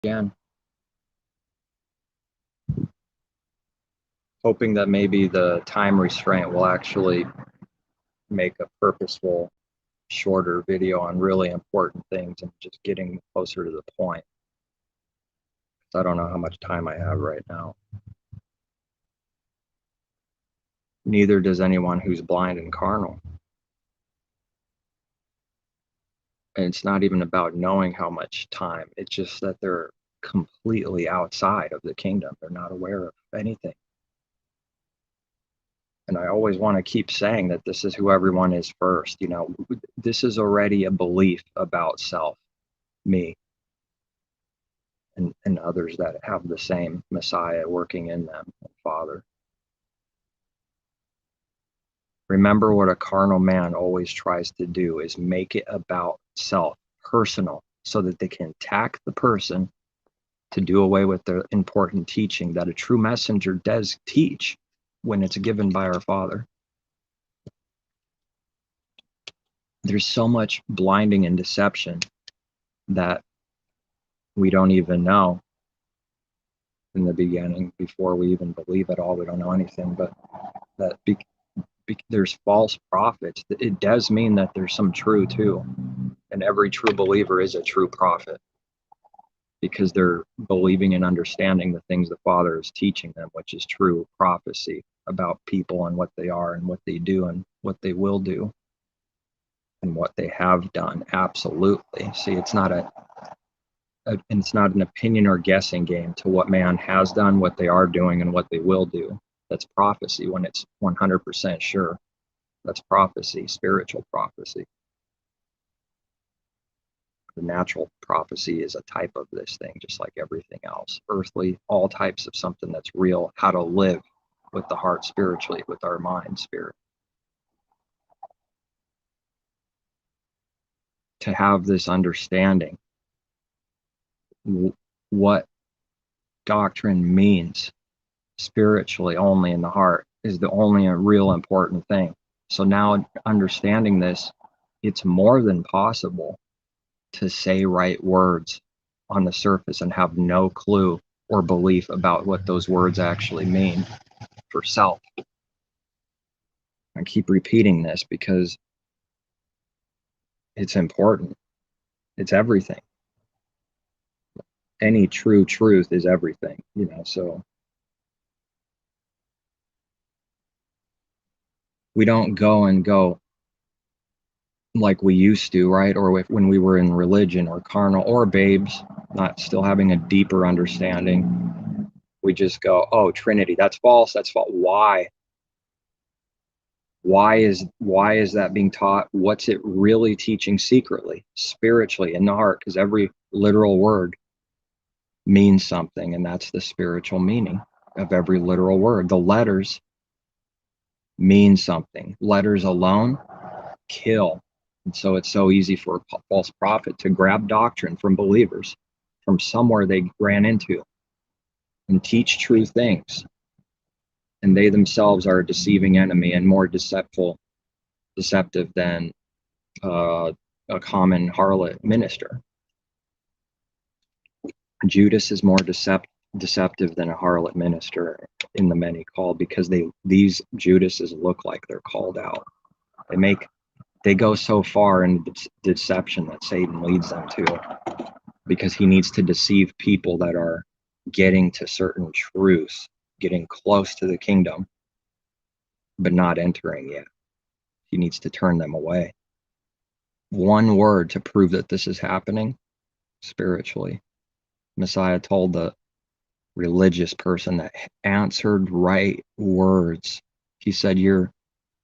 again, hoping that maybe the time restraint will actually make a purposeful, shorter video on really important things and just getting closer to the point. I don't know how much time I have right now. Neither does anyone who's blind and carnal. And it's not even about knowing how much time. It's just that they're completely outside of the kingdom. They're not aware of anything. And I always want to keep saying that this is who everyone is first. You know, this is already a belief about self, me, and others that have the same Messiah working in them, Father. Remember what a carnal man always tries to do is make it about self, personal, so that they can attack the person to do away with the important teaching that a true messenger does teach when it's given by our Father. There's so much blinding and deception that we don't even know in the beginning before we even believe at all. We don't know anything, but that there's false prophets. It does mean that there's some true too, and every true believer is a true prophet because they're believing and understanding the things the Father is teaching them, which is true prophecy about people and what they are and what they do and what they will do and what they have done. Absolutely. See, it's not it's not an opinion or guessing game to what man has done, what they are doing, and what they will do. That's prophecy when it's 100% sure. That's prophecy, spiritual prophecy. The natural prophecy is a type of this thing, just like everything else. Earthly, all types of something that's real, how to live with the heart spiritually, with our mind spirit. To have this understanding, what doctrine means spiritually only in the heart is the only real important thing. So now understanding this, it's more than possible to say right words on the surface and have no clue or belief about what those words actually mean for self. I keep repeating this because it's important. It's everything. Any true truth is everything, you know, so we don't go like we used to, right? Or when we were in religion or carnal or babes, not still having a deeper understanding. We just go, oh, Trinity, that's false. That's false. Why? Why is that being taught? What's it really teaching secretly, spiritually in the heart? Because every literal word means something, and that's the spiritual meaning of every literal word. The letters mean something. Letters alone kill. And so it's so easy for a false prophet to grab doctrine from believers from somewhere they ran into and teach true things. And they themselves are a deceiving enemy and more deceptive than a common harlot minister. Judas is more deceptive than a harlot minister in the many called, because these Judases look like they're called out. They go so far in deception that Satan leads them to, because he needs to deceive people that are getting to certain truths, getting close to the kingdom, but not entering yet. He needs to turn them away. One word to prove that this is happening spiritually. Messiah told the religious person that answered right words. He said, you're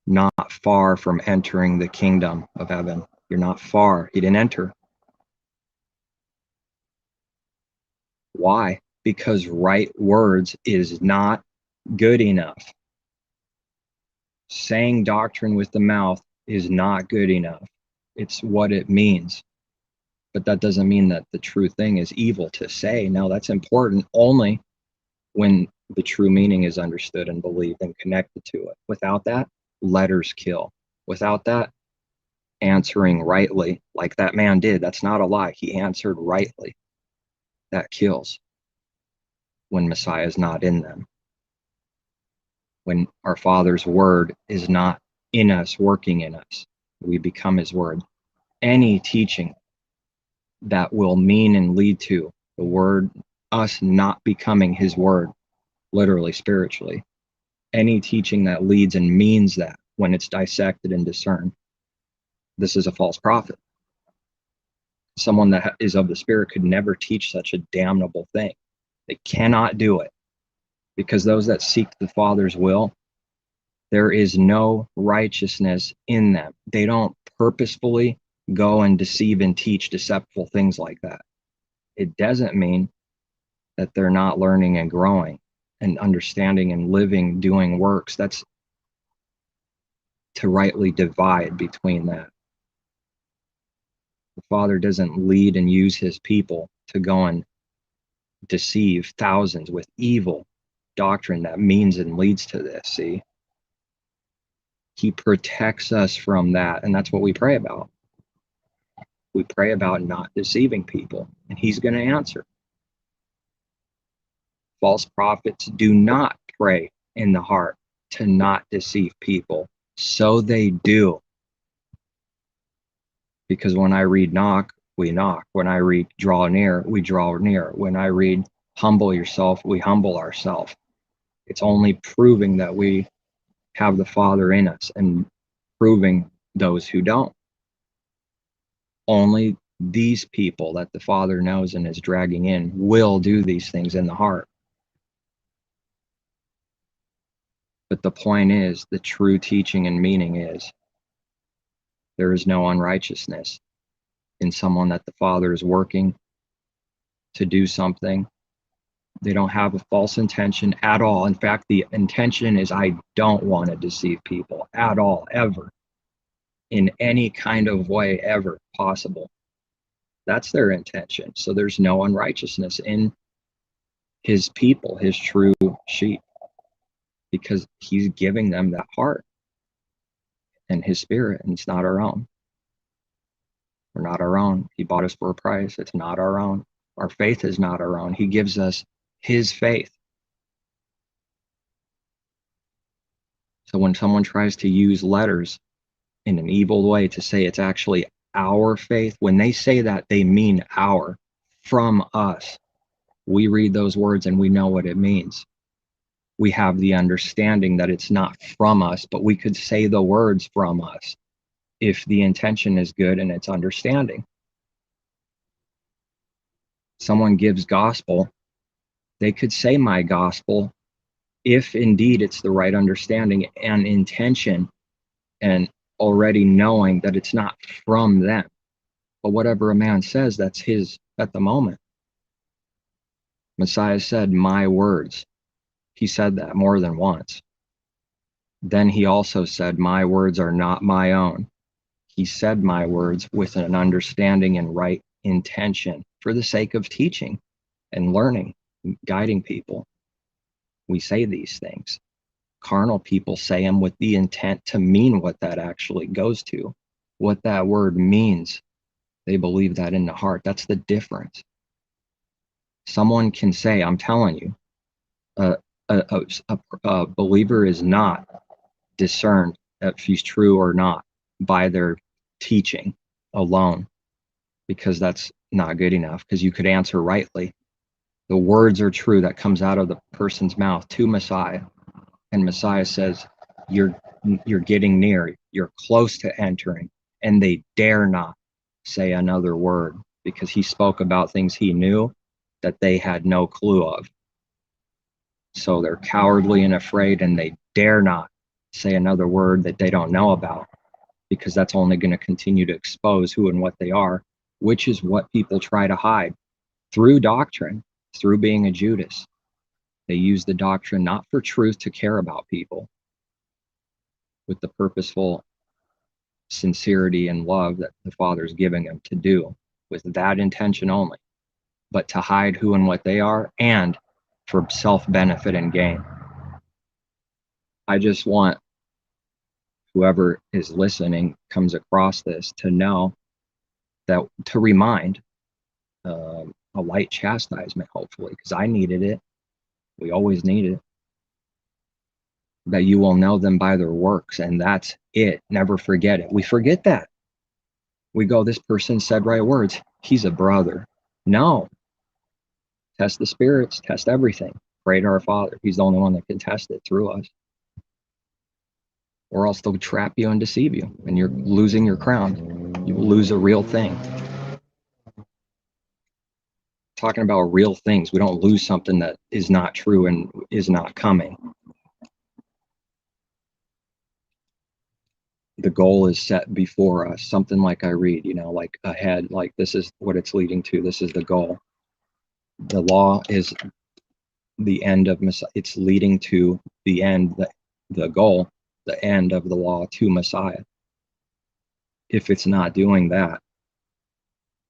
not far from entering the kingdom of heaven. You're not far. He didn't enter. Why? Because right words is not good enough. Saying doctrine with the mouth is not good enough. It's what it means. But that doesn't mean that the true thing is evil to say. No, that's important only when the true meaning is understood and believed and connected to it. Without that, letters kill. Without that, answering rightly, like that man did, that's not a lie. He answered rightly. that kills when Messiah is not in them. When our Father's word is not in us, working in us, we become his word. Any teaching that will mean and lead to the word, us not becoming his word, literally, spiritually, any teaching that leads and means that when it's dissected and discerned, this is a false prophet. Someone that is of the Spirit could never teach such a damnable thing. They cannot do it, because those that seek the Father's will, there is no righteousness in them. They don't purposefully go and deceive and teach deceptive things like that. It doesn't mean that they're not learning and growing and understanding and living, doing works. That's to rightly divide between that. The Father doesn't lead and use his people to go and deceive thousands with evil doctrine that means and leads to this. See, he protects us from that, and that's what we pray about. We pray about not deceiving people, and he's going to answer. False prophets do not pray in the heart to not deceive people, so they do. Because when I read knock, we knock. When I read draw near, we draw near. When I read humble yourself, we humble ourselves. It's only proving that we have the Father in us and proving those who don't. Only these people that the Father knows and is dragging in will do these things in the heart. But the point is, the true teaching and meaning is, there is no unrighteousness in someone that the Father is working to do something. They don't have a false intention at all. In fact, the intention is, I don't want to deceive people at all, ever, in any kind of way ever possible. That's their intention. So there's no unrighteousness in his people, his true sheep, because he's giving them that heart and his Spirit, and it's not our own. We're not our own. He bought us for a price. It's not our own. Our faith is not our own. He gives us his faith. So when someone tries to use letters in an evil way to say it's actually our faith, when they say that, they mean our, from us. We read those words and we know what it means. We have the understanding that it's not from us, but we could say the words from us if the intention is good and it's understanding. Someone gives gospel, they could say my gospel if indeed it's the right understanding and intention, and already knowing that it's not from them. But whatever a man says, that's his at the moment. Messiah said, my words. He said that more than once. Then he also said, my words are not my own. He said my words with an understanding and right intention for the sake of teaching and learning, guiding people. We say these things. Carnal people say them with the intent to mean what that actually goes to, what that word means. They believe that in the heart. That's the difference. Someone can say, I'm telling you, a believer is not discerned if he's true or not by their teaching alone, because that's not good enough, because you could answer rightly. The words are true that comes out of the person's mouth to Messiah, and Messiah says, you're getting near, you're close to entering, and they dare not say another word, because he spoke about things he knew that they had no clue of. So they're cowardly and afraid, and they dare not say another word that they don't know about, because that's only going to continue to expose who and what they are, which is what people try to hide through doctrine, through being a Judas. They use the doctrine not for truth to care about people, with the purposeful sincerity and love that the Father's giving them to do, with that intention only, but to hide who and what they are, and for self-benefit and gain. I just want whoever is listening comes across this to know that, to remind a light chastisement, hopefully, because I needed it. We always need it. That you will know them by their works, and that's it. Never forget it. We forget that. We go, this person said right words. He's a brother. No. Test the spirits, test everything. Pray to our Father. He's the only one that can test it through us. Or else they'll trap you and deceive you, and you're losing your crown. You will lose a real thing. Talking about real things, we don't lose something that is not true and is not coming. The goal is set before us, something like I read, like ahead, like this is what it's leading to. This is the goal. The law is the end of Messiah. It's leading to the end, the goal, the end of the law to Messiah. If it's not doing that,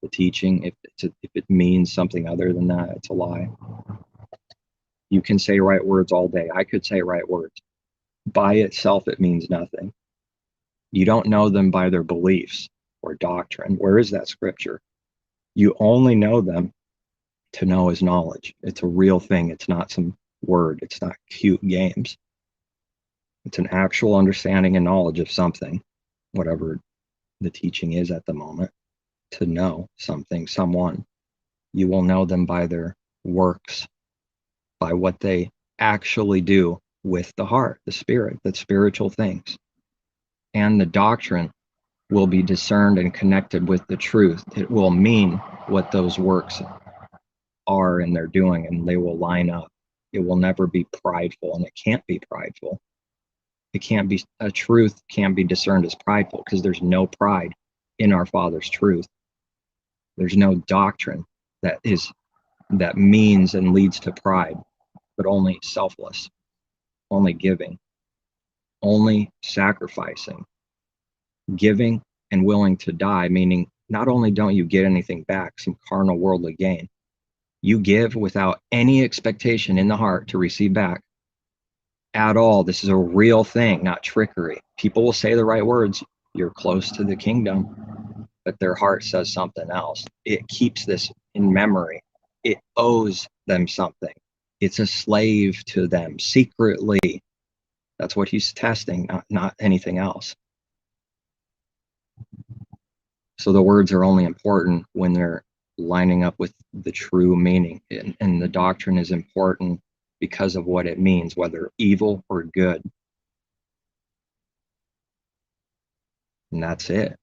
the teaching, if it means something other than that, it's a lie. You can say right words all day. I could say right words. By itself, it means nothing. You don't know them by their beliefs or doctrine. Where is that scripture? You only know them to know is knowledge. It's a real thing. It's not some word. It's not cute games. It's an actual understanding and knowledge of something, whatever the teaching is at the moment. To know something, someone, you will know them by their works, by what they actually do with the heart, the spirit, the spiritual things. And the doctrine will be discerned and connected with the truth. It will mean what those works are and they're doing, and they will line up. It will never be prideful, and it can't be prideful. It can't be, a truth can't be discerned as prideful because there's no pride in our Father's truth. There's no doctrine that means and leads to pride, but only selfless, only giving, only sacrificing, giving and willing to die, meaning not only don't you get anything back, some carnal worldly gain, you give without any expectation in the heart to receive back at all. This is a real thing, not trickery. People will say the right words, you're close to the kingdom, but their heart says something else. It keeps this in memory. It owes them something. It's a slave to them secretly. That's what he's testing, not anything else. So the words are only important when they're lining up with the true meaning. And the doctrine is important because of what it means, whether evil or good. And that's it.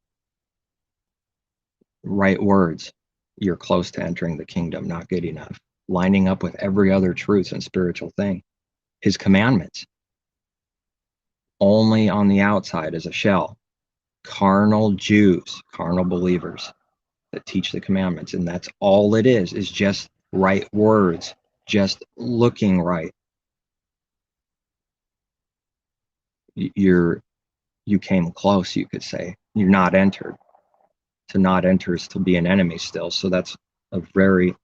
Right words, you're close to entering the kingdom, not good enough. Lining up with every other truth and spiritual thing. His commandments. Only on the outside as a shell. Carnal Jews, carnal believers that teach the commandments. And that's all it is just right words, just looking right. You came close, you could say. You're not entered. To not enter is to be an enemy still. So that's a very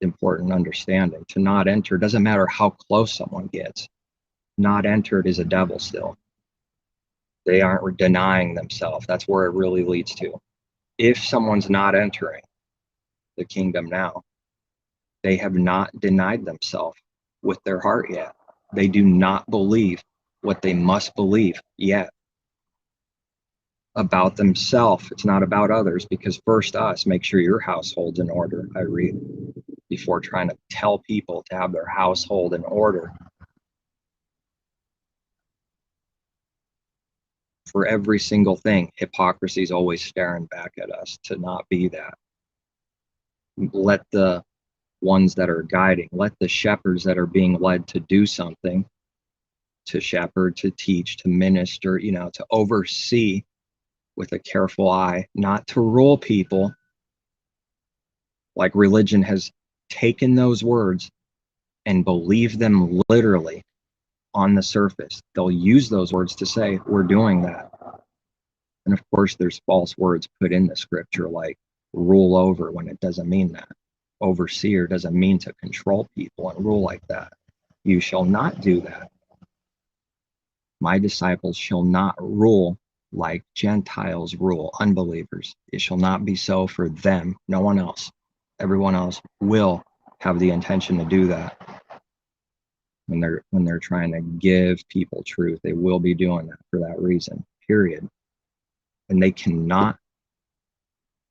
important understanding. To not enter doesn't matter how close someone gets. Not entered is a devil still. They aren't denying themselves. That's where it really leads to. If someone's not entering the kingdom now, they have not denied themselves with their heart yet. They do not believe what they must believe yet about themselves. It's not about others, because first us, make sure your household's in order, I read, before trying to tell people to have their household in order. For every single thing, hypocrisy is always staring back at us to not be that. Let the ones that are guiding, let the shepherds that are being led to do something, to shepherd, to teach, to minister, to oversee with a careful eye, not to rule people. Like religion has taken those words and believed them literally on the surface. They'll use those words to say, we're doing that. And of course, there's false words put in the scripture, like rule over, when it doesn't mean that. Overseer doesn't mean to control people and rule like that. You shall not do that. My disciples shall not rule like Gentiles rule, unbelievers. It shall not be so for them, no one else. Everyone else will have the intention to do that when they're trying to give people truth. They will be doing that for that reason, period. And they cannot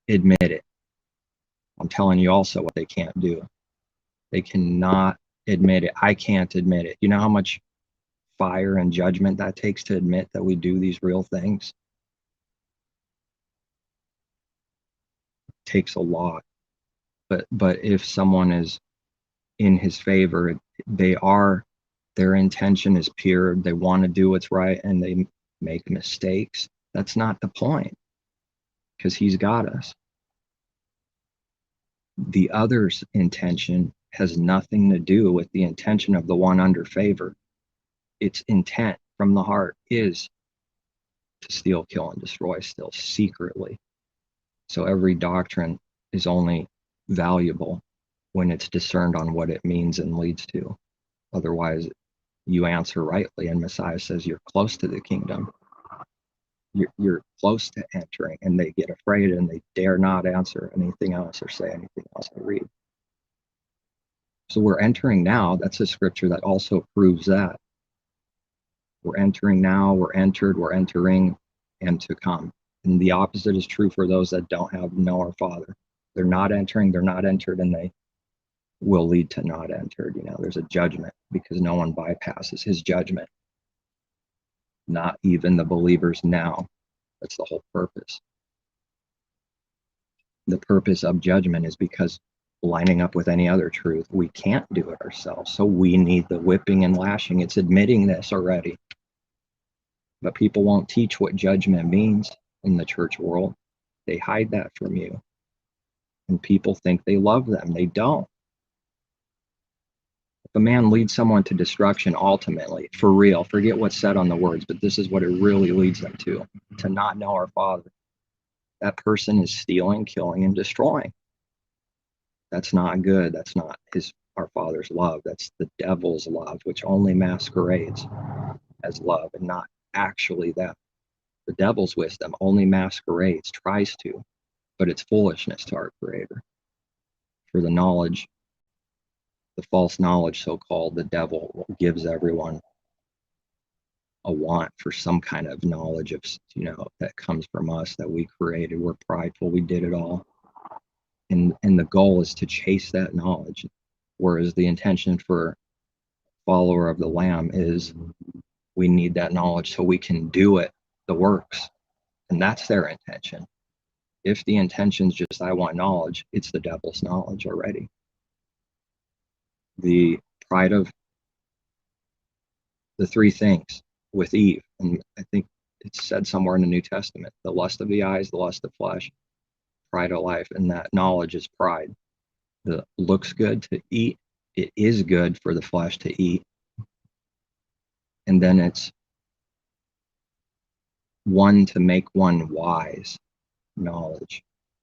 admit it. I'm telling you also what they can't do. They cannot admit it. I can't admit it. You know how much fire and judgment that takes to admit that we do these real things? It takes a lot. But if someone is in his favor, their intention is pure. They want to do what's right, and they make mistakes. That's not the point, because he's got us. The other's intention has nothing to do with the intention of the one under favor. Its intent from the heart is to steal, kill, and destroy, still secretly. So every doctrine is only valuable when it's discerned on what it means and leads to. Otherwise, you answer rightly, and Messiah says you're close to the kingdom. You're close to entering, and they get afraid and they dare not answer anything else or say anything else I read. So we're entering now. That's a scripture that also proves that. We're entering now, we're entered, we're entering, and to come. And the opposite is true for those that don't know our Father. They're not entering, they're not entered, and they will lead to not entered. There's a judgment because no one bypasses his judgment. Not even the believers now. That's the whole purpose. The purpose of judgment is because lining up with any other truth, we can't do it ourselves. So we need the whipping and lashing. It's admitting this already. But people won't teach what judgment means in the church world. They hide that from you. And people think they love them. They don't. If a man leads someone to destruction, ultimately, for real, forget what's said on the words, but this is what it really leads them to not know our Father. That person is stealing, killing, and destroying. That's not good. That's not our Father's love. That's the devil's love, which only masquerades as love and not actually that. The devil's wisdom only masquerades, tries to, but it's foolishness to our Creator. For the knowledge, the false knowledge, so-called, the devil gives everyone a want for some kind of knowledge of, that comes from us, that we created. We're prideful. We did it all. And the goal is to chase that knowledge. Whereas the intention for follower of the Lamb is we need that knowledge so we can do it, the works. And that's their intention. If the intention's just, I want knowledge, it's the devil's knowledge already. The pride of the three things with Eve, and I think it's said somewhere in the New Testament, the lust of the eyes, the lust of flesh, pride of life, and that knowledge is pride. It looks good to eat. It is good for the flesh to eat. And then it's one to make one wise, knowledge.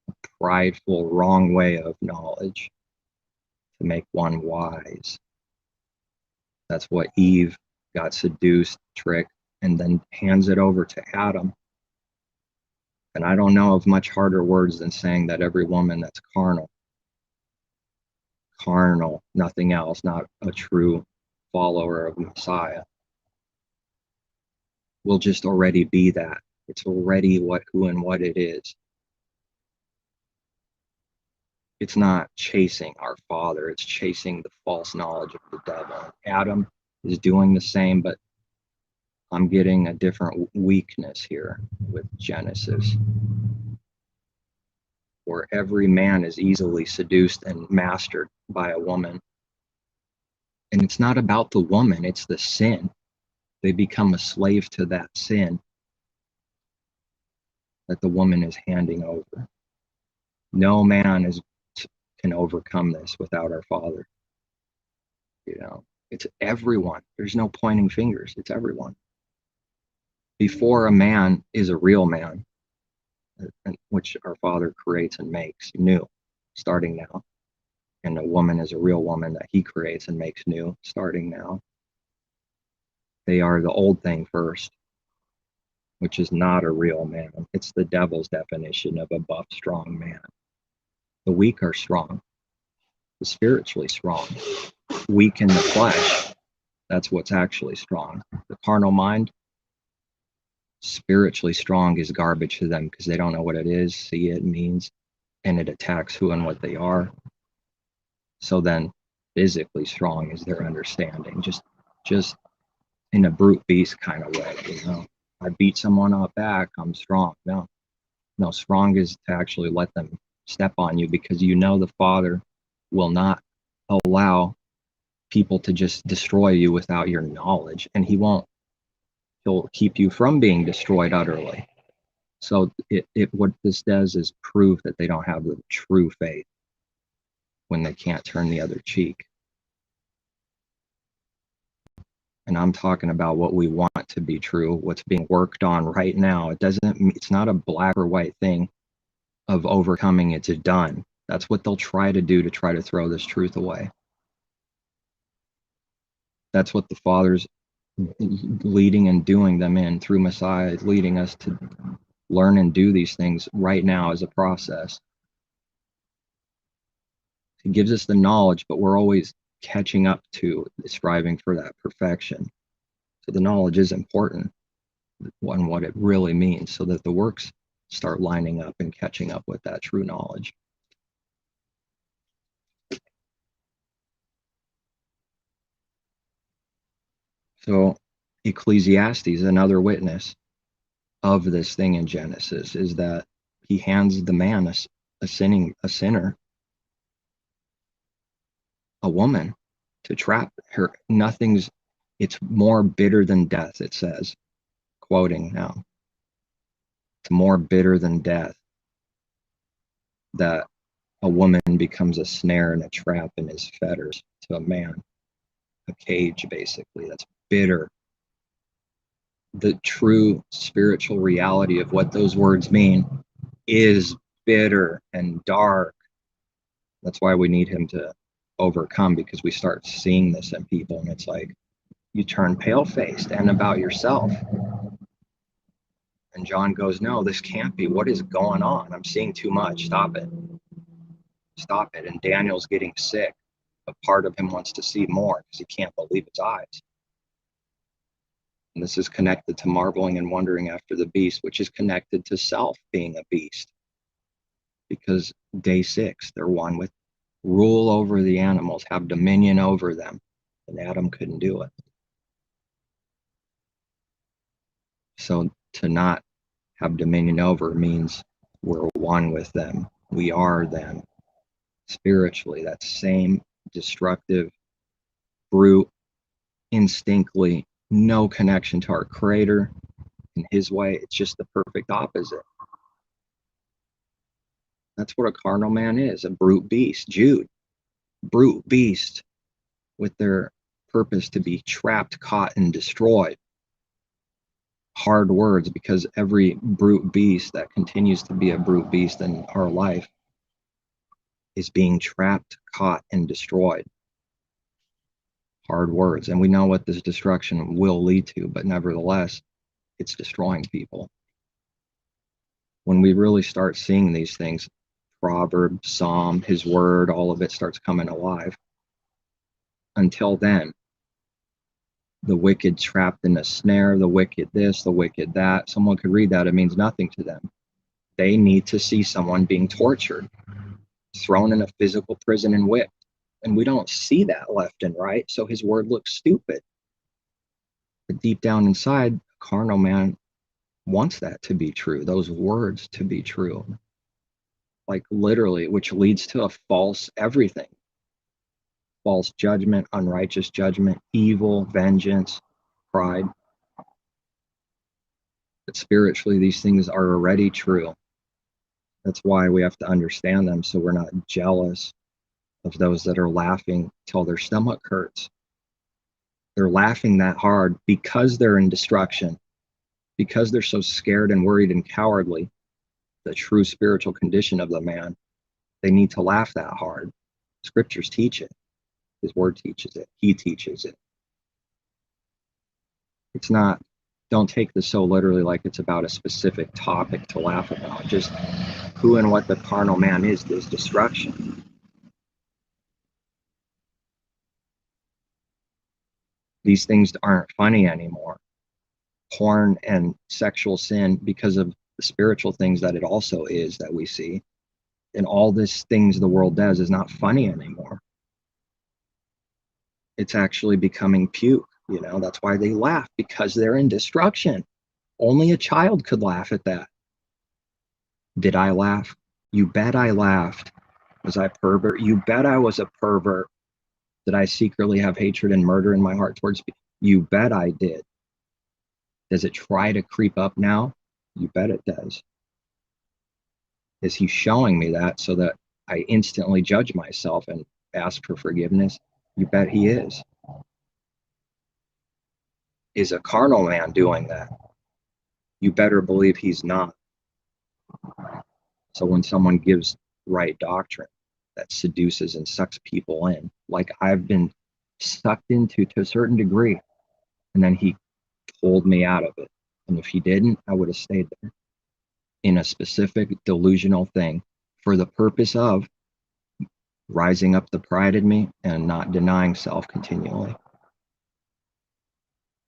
A prideful, wrong way of knowledge to make one wise. That's what Eve got seduced, tricked, and then hands it over to Adam. And I don't know of much harder words than saying that every woman that's carnal, nothing else, not a true follower of Messiah, will just already be that. It's already who and what it is. It's not chasing our Father, it's chasing the false knowledge of the devil. Adam is doing the same, but I'm getting a different weakness here with Genesis, where every man is easily seduced and mastered by a woman. And it's not about the woman, it's the sin. They become a slave to that sin that the woman is handing over. No man can overcome this without our Father. It's everyone. There's no pointing fingers. It's everyone. Before a man is a real man, which our Father creates and makes new, starting now. And a woman is a real woman that he creates and makes new, starting now. They are the old thing first, which is not a real man. It's the devil's definition of a buff, strong man. The weak are strong. is spiritually strong. Weak in the flesh, that's what's actually strong. The carnal mind, spiritually strong, is garbage to them because they don't know what it is, see it means, and it attacks who and what they are. So then physically strong is their understanding, just in a brute beast kind of way, you know. I beat someone up back, I'm strong. No, strong is to actually let them step on you, because you know the Father will not allow people to just destroy you without your knowledge, and he won't. He'll keep you from being destroyed utterly. So what this does is prove that they don't have the true faith when they can't turn the other cheek. And I'm talking about what we want to be true, what's being worked on right now. It's not a black or white thing of overcoming. It's done. That's what they'll try to do to try to throw this truth away. That's what the Father's leading and doing them in through Messiah, leading us to learn and do these things right now as a process. He gives us the knowledge, but we're always catching up to, striving for that perfection. So the knowledge is important on what it really means, so that the works start lining up and catching up with that true knowledge. So Ecclesiastes, another witness of this thing in Genesis, is that he hands the man, a sinner, a woman, to trap her. It's more bitter than death, it says, quoting now. It's more bitter than death that a woman becomes a snare and a trap and is fetters to a man, a cage, basically. That's bitter. The true spiritual reality of what those words mean is bitter and dark. That's why we need him to overcome, because we start seeing this in people, and it's like you turn pale-faced and about yourself. And John goes, no, this can't be. What is going on? I'm seeing too much. Stop it. Stop it. And Daniel's getting sick. A part of him wants to see more because he can't believe his eyes. And this is connected to marveling and wondering after the beast, which is connected to self being a beast. Because day 6, they're one with rule over the animals, have dominion over them. And Adam couldn't do it. So to not have dominion over means we're one with them. We are them. Spiritually, that same destructive, brute, instinctly, no connection to our Creator in his way. It's just the perfect opposite. That's what a carnal man is, a brute beast. Jude, brute beast, with their purpose to be trapped, caught, and destroyed. Hard words, because every brute beast that continues to be a brute beast in our life is being trapped, caught, and destroyed. Hard words. And we know what this destruction will lead to, but nevertheless, it's destroying people. When we really start seeing these things, proverb, psalm, his word, all of it starts coming alive. Until then, the wicked trapped in a snare, the wicked this, the wicked that. Someone could read that, it means nothing to them. They need to see someone being tortured, thrown in a physical prison and whipped. And we don't see that left and right, so his word looks stupid. But deep down inside, a carnal man wants that to be true, those words to be true. Like literally, which leads to a false everything. False judgment, unrighteous judgment, evil, vengeance, pride. But spiritually, these things are already true. That's why we have to understand them, so we're not jealous of those that are laughing till their stomach hurts. They're laughing that hard because they're in destruction, because they're so scared and worried and cowardly. The true spiritual condition of the man, they need to laugh that hard. Scriptures teach it. His word teaches it. He teaches it. It's not, don't take this so literally like it's about a specific topic to laugh about. Just who and what the carnal man is destruction. These things aren't funny anymore. Porn and sexual sin, because of the spiritual things that it also is that we see, and all these things the world does is not funny anymore. It's actually becoming puke. That's why they laugh, because they're in destruction. Only a child could laugh at that. Did I laugh? You bet I laughed. Was I a pervert? You bet I was a pervert. Did I secretly have hatred and murder in my heart towards people? You bet I did. Does it try to creep up now? You bet it does. Is he showing me that so that I instantly judge myself and ask for forgiveness? You bet he is. Is a carnal man doing that? You better believe he's not. So when someone gives right doctrine that seduces and sucks people in, like I've been sucked into to a certain degree, and then he pulled me out of it. And if he didn't, I would have stayed there in a specific delusional thing for the purpose of rising up the pride in me and not denying self continually.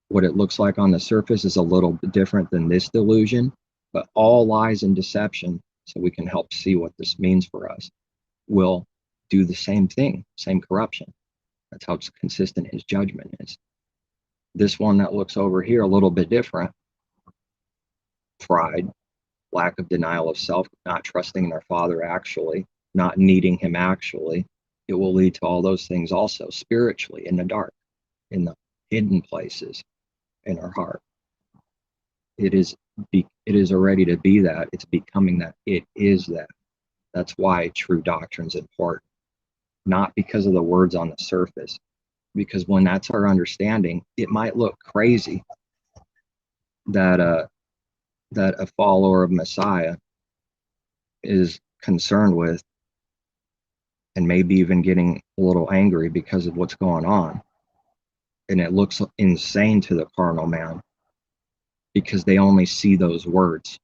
What it looks like on the surface is a little bit different than this delusion, but all lies and deception, so we can help see what this means for us, will do the same thing, same corruption. That's how consistent his judgment is. This one that looks over here a little bit different, pride, lack of denial of self, not trusting in our Father actually, not needing him actually, it will lead to all those things also spiritually in the dark, in the hidden places in our heart. It is already to be that. It's becoming that. It is that. That's why true doctrine is important. Not because of the words on the surface, because when that's our understanding, it might look crazy that a follower of Messiah is concerned with, and maybe even getting a little angry because of what's going on. And it looks insane to the carnal man because they only see those words.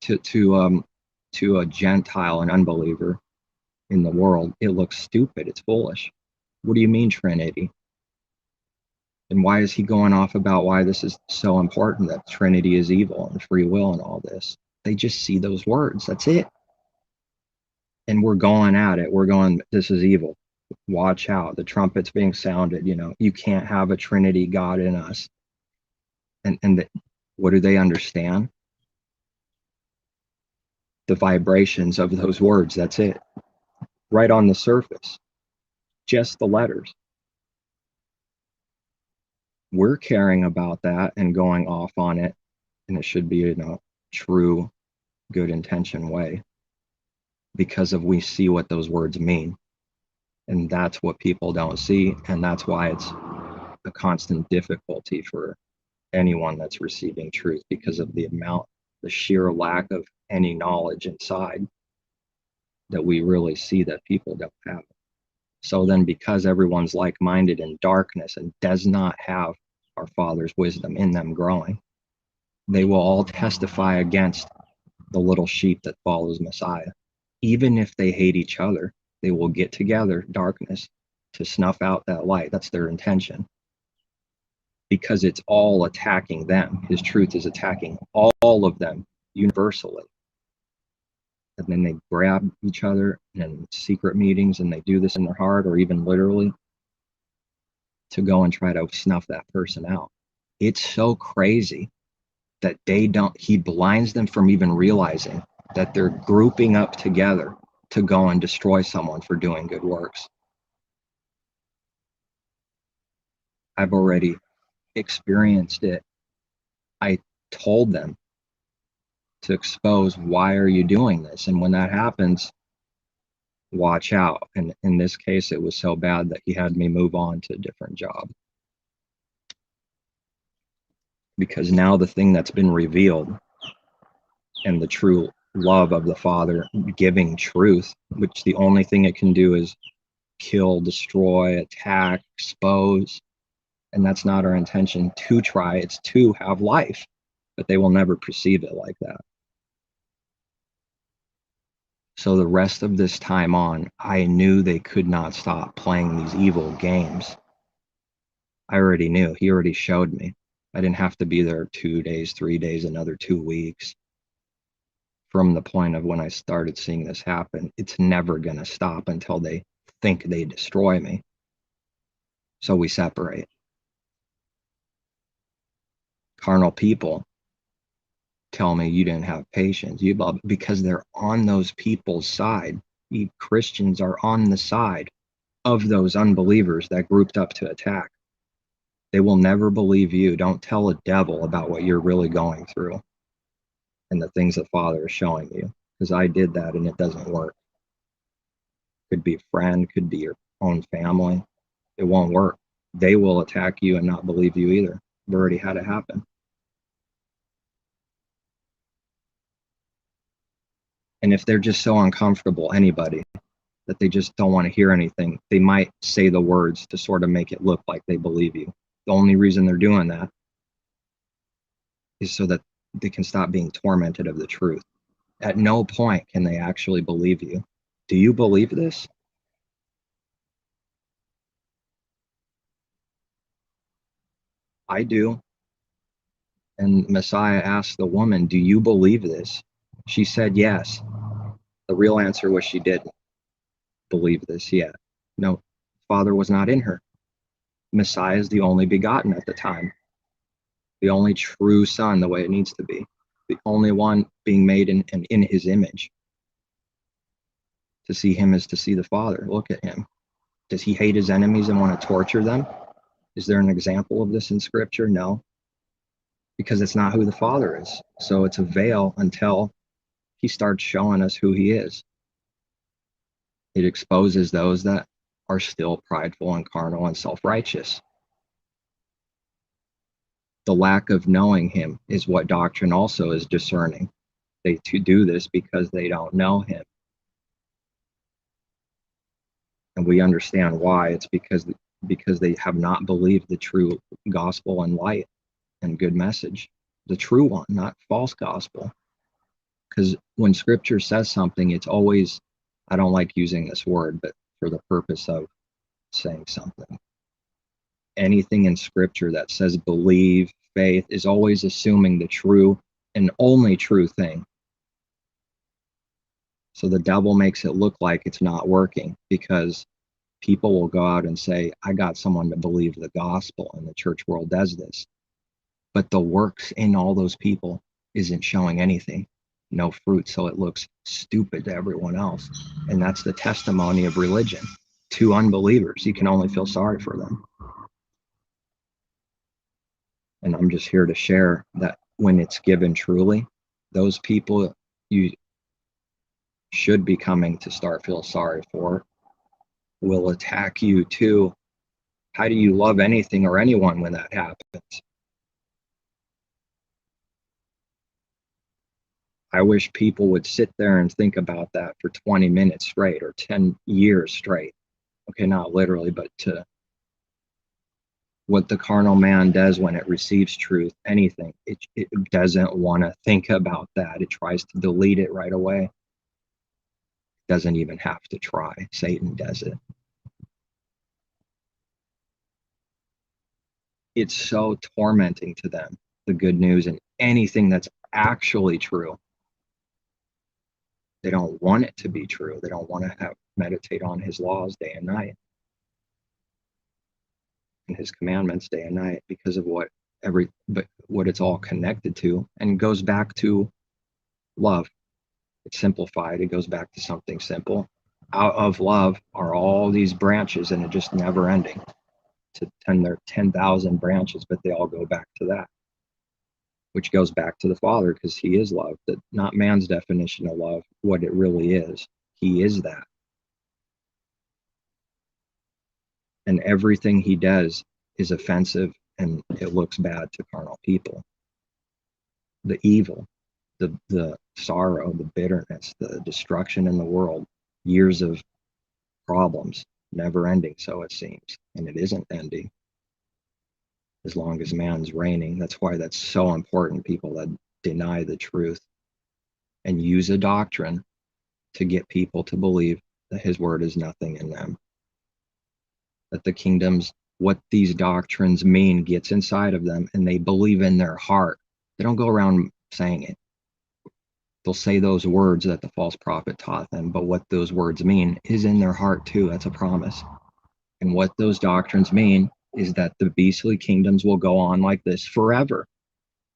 To a Gentile, an unbeliever in the world, it looks stupid. It's foolish. What do you mean Trinity? And why is he going off about why this is so important, that Trinity is evil and free will and all this? They just see those words. That's it. And we're going at it. We're going, this is evil. Watch out. The trumpet's being sounded. You can't have a Trinity God in us. And what do they understand? The vibrations of those words. That's it. Right on the surface. Just the letters. We're caring about that and going off on it. And it should be in a true, good intention way, because we see what those words mean. And that's what people don't see. And that's why it's a constant difficulty for anyone that's receiving truth, because of the sheer lack of any knowledge inside that we really see that people don't have. So then, because everyone's like-minded in darkness and does not have our Father's wisdom in them growing, they will all testify against the little sheep that follows Messiah. Even if they hate each other, they will get together, darkness, to snuff out that light. That's their intention. Because it's all attacking them. His truth is attacking all of them universally. And then they grab each other in secret meetings, and they do this in their heart or even literally to go and try to snuff that person out. It's so crazy that he blinds them from even realizing that they're grouping up together to go and destroy someone for doing good works. I've already experienced it. I told them to expose, why are you doing this? And when that happens, watch out. And in this case, it was so bad that he had me move on to a different job. Because now the thing that's been revealed, and the true love of the Father giving truth, which the only thing it can do is kill, destroy, attack, expose. And that's not our intention to try. It's to have life, but they will never perceive it like that. So the rest of this time on, I knew they could not stop playing these evil games. I already knew. He already showed me. I didn't have to be there 2 days, 3 days, another 2 weeks. From the point of when I started seeing this happen, it's never going to stop until they think they destroy me. So we separate. Carnal people tell me you didn't have patience. You love, because they're on those people's side. You Christians are on the side of those unbelievers that grouped up to attack. They will never believe you. Don't tell a devil about what you're really going through and the things the Father is showing you. Because I did that and it doesn't work. Could be a friend, could be your own family. It won't work. They will attack you and not believe you either. I've already had it happen. And if they're just so uncomfortable, anybody, that they just don't want to hear anything, they might say the words to sort of make it look like they believe you. The only reason they're doing that is so that they can stop being tormented of the truth. At no point can they actually believe you. Do you believe this? I do. And Messiah asked the woman, do you believe this? She said yes. The real answer was she didn't believe this yet. No, Father was not in her. Messiah is the only begotten at the time, the only true Son, the way it needs to be, the only one being made in his image. To see him is to see the Father. Look at him. Does he hate his enemies and want to torture them? Is there an example of this in Scripture? No, because it's not who the Father is. So it's a veil until he starts showing us who he is. It exposes those that are still prideful and carnal and self-righteous. The lack of knowing him is what doctrine also is discerning. They do this because they don't know him. And we understand why. It's because they have not believed the true gospel and light and good message. The true one, not false gospel. Because when Scripture says something, it's always, I don't like using this word, but for the purpose of saying something. Anything in Scripture that says believe, faith, is always assuming the true and only true thing. So the devil makes it look like it's not working because people will go out and say, I got someone to believe the gospel, and the church world does this. But the works in all those people isn't showing anything, no fruit, so it looks stupid to everyone else. And that's the testimony of religion. To unbelievers, you can only feel sorry for them. And I'm just here to share that when it's given truly, those people you should be coming to start feel sorry for will attack you too. How do you love anything or anyone when that happens? I wish people would sit there and think about that for 20 minutes straight or 10 years straight. Okay, not literally, but to what the carnal man does when it receives truth, anything, it doesn't want to think about that. It tries to delete it right away. Doesn't even have to try. Satan does it. It's so tormenting to them, the good news and anything that's actually true. They don't want it to be true. They don't want to meditate on his laws day and night and his commandments day and night because of what it's all connected to, and goes back to love. It's simplified. It goes back to something simple. Out of love are all these branches, and it just never ending. There are 10,000 branches, but they all go back to that, which goes back to the Father because he is love. That not man's definition of love, what it really is. He is that. And everything he does is offensive, and it looks bad to carnal people. The evil, the sorrow, the bitterness, the destruction in the world, years of problems, never ending, so it seems. And it isn't ending as long as man's reigning. That's why that's so important, people that deny the truth and use a doctrine to get people to believe that his word is nothing in them, that the kingdom's what these doctrines mean gets inside of them and they believe in their heart. They don't go around saying it. They'll say those words that the false prophet taught them, but what those words mean is in their heart too. That's a promise. And what those doctrines mean is that the beastly kingdoms will go on like this forever,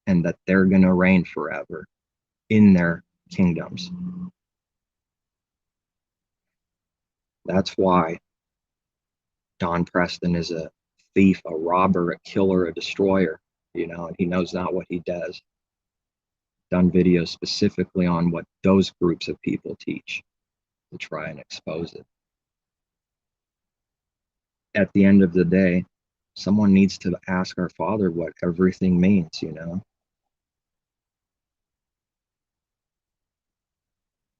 and that they're going to reign forever in their kingdoms. That's why Don Preston is a thief, a robber, a killer, a destroyer, and he knows not what he does. Done videos specifically on what those groups of people teach to try and expose it. At the end of the day, someone needs to ask our Father what everything means,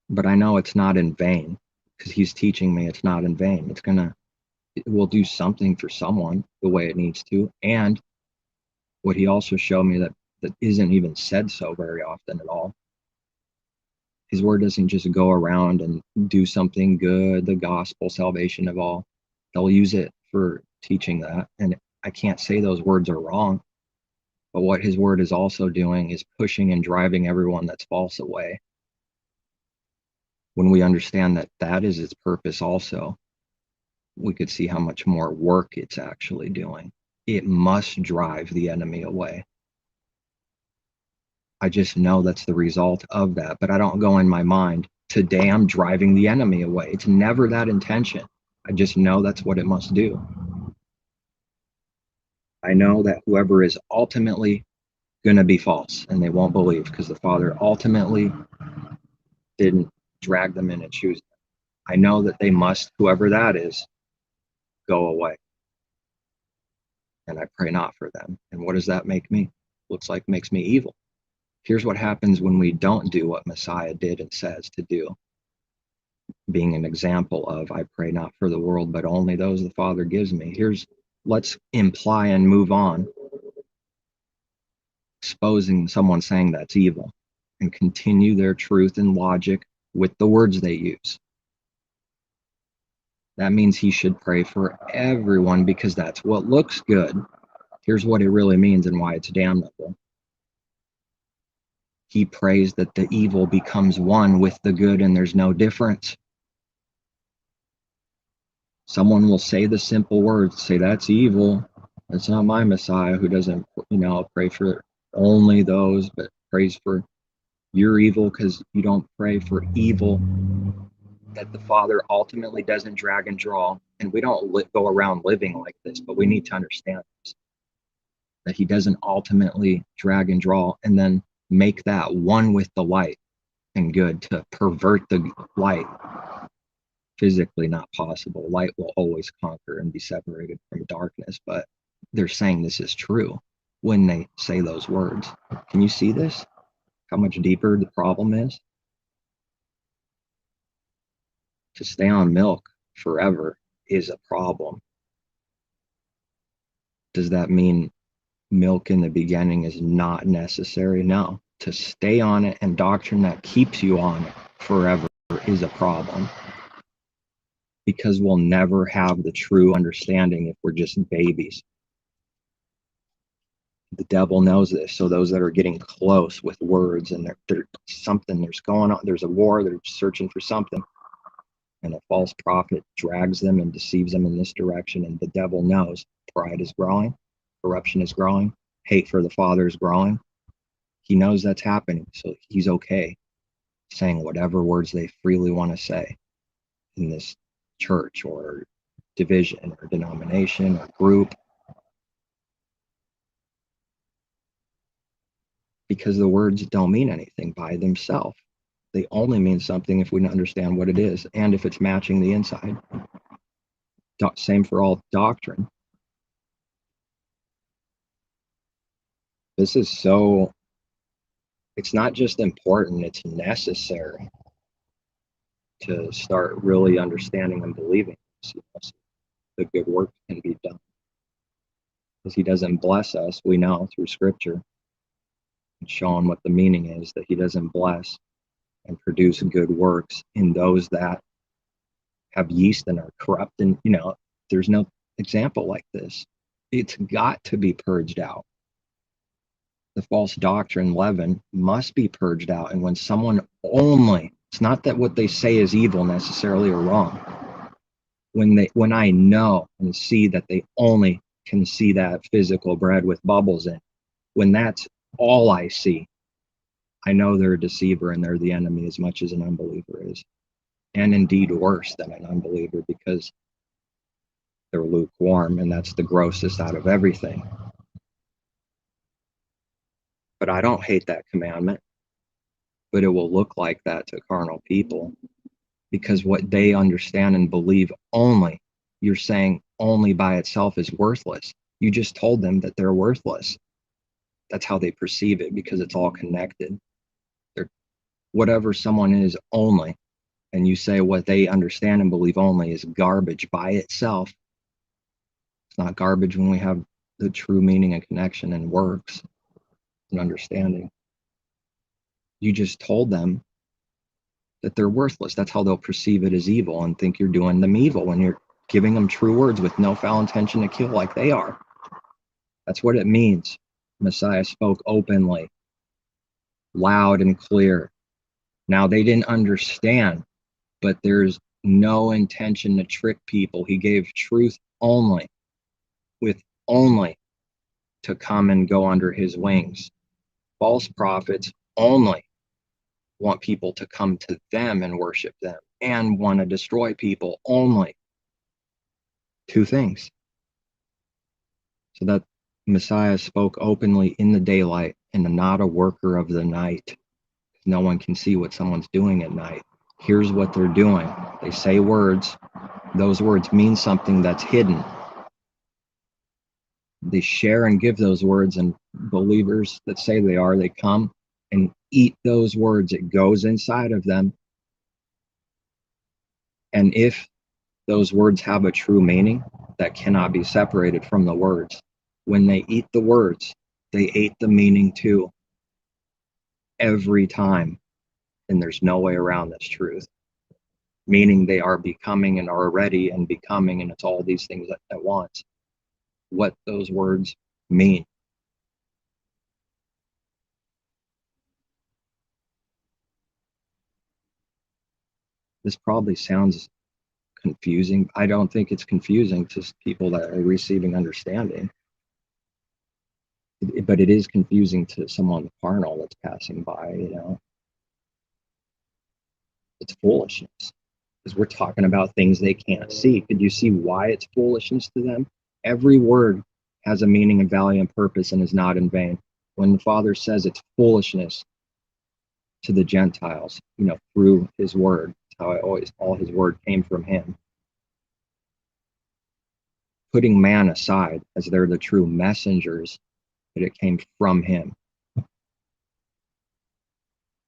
But I know it's not in vain, because he's teaching me it's not in vain. It will do something for someone the way it needs to. And what he also showed me that isn't even said so very often at all. His word doesn't just go around and do something good, the gospel, salvation of all. They'll use it for teaching that. And I can't say those words are wrong. But what his word is also doing is pushing and driving everyone that's false away. When we understand that that is its purpose also, we could see how much more work it's actually doing. It must drive the enemy away. I just know that's the result of that, but I don't go in my mind, today I'm driving the enemy away. It's never that intention. I just know that's what it must do. I know that whoever is ultimately going to be false and they won't believe because the Father ultimately didn't drag them in and choose them. I know that they must, whoever that is, go away. And I pray not for them. And what does that make me? Looks like makes me evil. Here's what happens when we don't do what Messiah did and says to do. Being an example of, I pray not for the world, but only those the Father gives me. Let's imply and move on. Exposing someone saying that's evil and continue their truth and logic with the words they use. That means he should pray for everyone because that's what looks good. Here's what it really means and why it's damnable. He prays that the evil becomes one with the good and there's no difference. Someone will say the simple words, say that's evil. That's not my Messiah who doesn't, pray for only those, but prays for your evil because you don't pray for evil that the Father ultimately doesn't drag and draw. And we don't go around living like this, but we need to understand this, that he doesn't ultimately drag and draw and then make that one with the light and good to pervert the light. Physically not possible. Light will always conquer and be separated from darkness, but they're saying this is true when they say those words. Can you see this? How much deeper the problem is? To stay on milk forever is a problem. Does that mean milk in the beginning is not necessary? No. To stay on it and doctrine that keeps you on it forever is a problem. Because we'll never have the true understanding if we're just babies. The devil knows this. So those that are getting close with words and there's going on, there's a war, they're searching for something. And a false prophet drags them and deceives them in this direction. And the devil knows pride is growing, corruption is growing, hate for the Father is growing. He knows that's happening. So he's okay saying whatever words they freely want to say in this church or division or denomination or group, because the words don't mean anything by themselves. They only mean something if we understand what it is and if it's matching the inside. Same for all doctrine. This is so, it's not just important, it's necessary to start really understanding and believing this, so the good work can be done. Because he doesn't bless us, we know through scripture, and showing what the meaning is, that he doesn't bless and produce good works in those that have yeast and are corrupt. And there's no example like this. It's got to be purged out. The false doctrine leaven must be purged out. And when someone only, it's not that what they say is evil necessarily or wrong. When I know and see that they only can see that physical bread with bubbles in, when that's all I see, I know they're a deceiver and they're the enemy as much as an unbeliever is. And indeed worse than an unbeliever, because they're lukewarm, and that's the grossest out of everything. But I don't hate that commandment, but it will look like that to carnal people, because what they understand and believe only, you're saying only by itself is worthless. You just told them that they're worthless. That's how they perceive it, because it's all connected. They're, whatever someone is only, and you say what they understand and believe only is garbage by itself. It's not garbage when we have the true meaning and connection and works and understanding. You just told them that they're worthless. That's how they'll perceive it as evil and think you're doing them evil when you're giving them true words with no foul intention to kill like they are. That's what it means. Messiah spoke openly, loud and clear. Now, they didn't understand, but there's no intention to trick people. He gave truth only, with only to come and go under his wings. False prophets only want people to come to them and worship them, and want to destroy people only. Two things. So that Messiah spoke openly in the daylight and not a worker of the night. No one can see what someone's doing at night. Here's what they're doing. They say words. Those words mean something that's hidden. They share and give those words, and believers that say they are, they come and eat those words. It goes inside of them. And if those words have a true meaning that cannot be separated from the words, when they eat the words, they ate the meaning too. Every time. And there's no way around this truth. Meaning they are becoming and are already and becoming, and it's all these things at once. What those words mean. This probably sounds confusing. I don't think it's confusing to people that are receiving understanding. But it is confusing to someone carnal that's passing by, It's foolishness. Because we're talking about things they can't see. Could you see why it's foolishness to them? Every word has a meaning and value and purpose and is not in vain. When the Father says it's foolishness to the Gentiles, through his word, that's how all his word came from him. Putting man aside as they're the true messengers, but it came from him.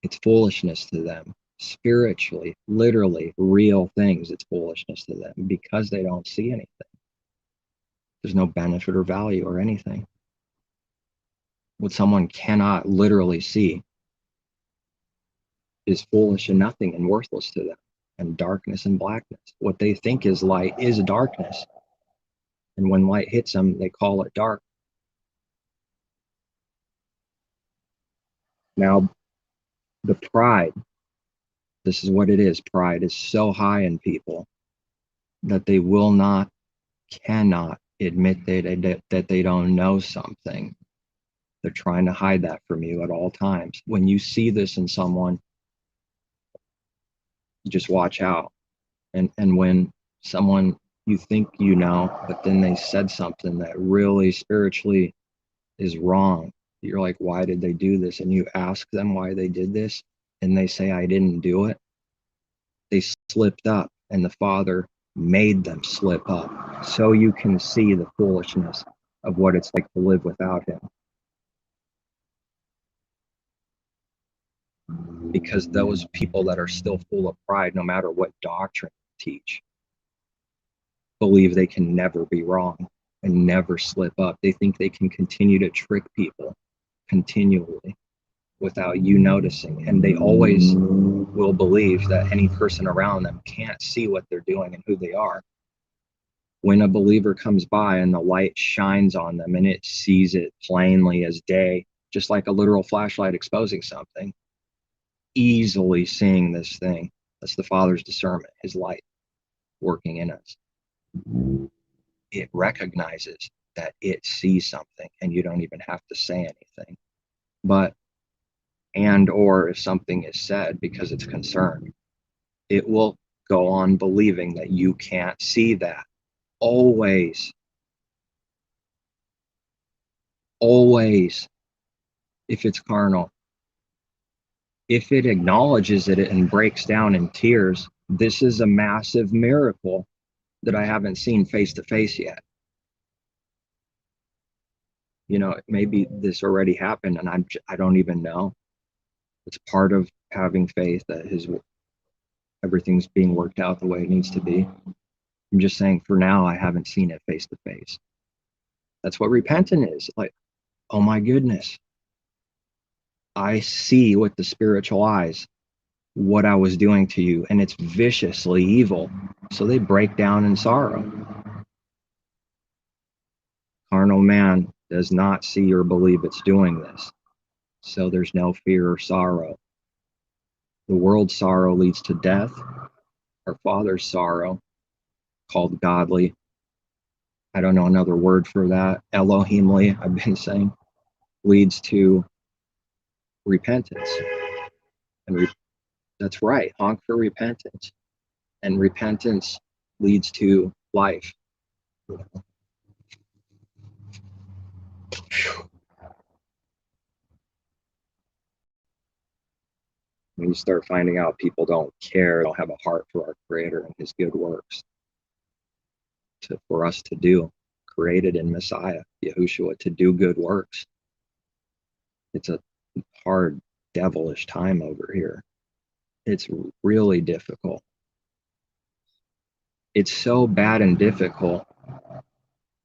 It's foolishness to them. Spiritually, literally, real things, it's foolishness to them because they don't see anything. There's no benefit or value or anything. What someone cannot literally see is foolish and nothing and worthless to them, and darkness and blackness. What they think is light is darkness. And when light hits them, they call it dark. Now, the pride, this is what it is. Pride is so high in people that they will not, cannot admit that they don't know something. They're trying to hide that from you at all times. When you see this in someone, just watch out. And when someone you think but then they said something that really spiritually is wrong, you're like, why did they do this? And you ask them why they did this, and they say, I didn't do it. They slipped up, and the Father made them slip up, so you can see the foolishness of what it's like to live without him. Because those people that are still full of pride, no matter what doctrine they teach, believe they can never be wrong and never slip up. They think they can continue to trick people continually without you noticing. And they always will believe that any person around them can't see what they're doing and who they are. When a believer comes by and the light shines on them and it sees it plainly as day, just like a literal flashlight exposing something, easily seeing this thing. That's the Father's discernment, his light working in us. It recognizes that it sees something and you don't even have to say anything. But, and or if something is said because it's concerned, it will go on believing that you can't see that. Always. Always. If it's carnal. If it acknowledges it and breaks down in tears, this is a massive miracle that I haven't seen face to face yet. You know, maybe this already happened and I don't even know. It's part of having faith that everything's being worked out the way it needs to be. I'm just saying for now, I haven't seen it face to face. That's what repentant is. Like, oh my goodness, I see with the spiritual eyes what I was doing to you, and it's viciously evil. So they break down in sorrow. Carnal man does not see or believe it's doing this. So there's no fear or sorrow. The world's sorrow leads to death. Our Father's sorrow, called godly, I don't know another word for that, Elohimly, I've been saying, leads to repentance. And that's right, honk for repentance. And repentance leads to life. When you start finding out people don't care, don't have a heart for our Creator and his good works for us to do, created in Messiah, Yahushua, to do good works. It's a hard, devilish time over here. It's really difficult. It's so bad and difficult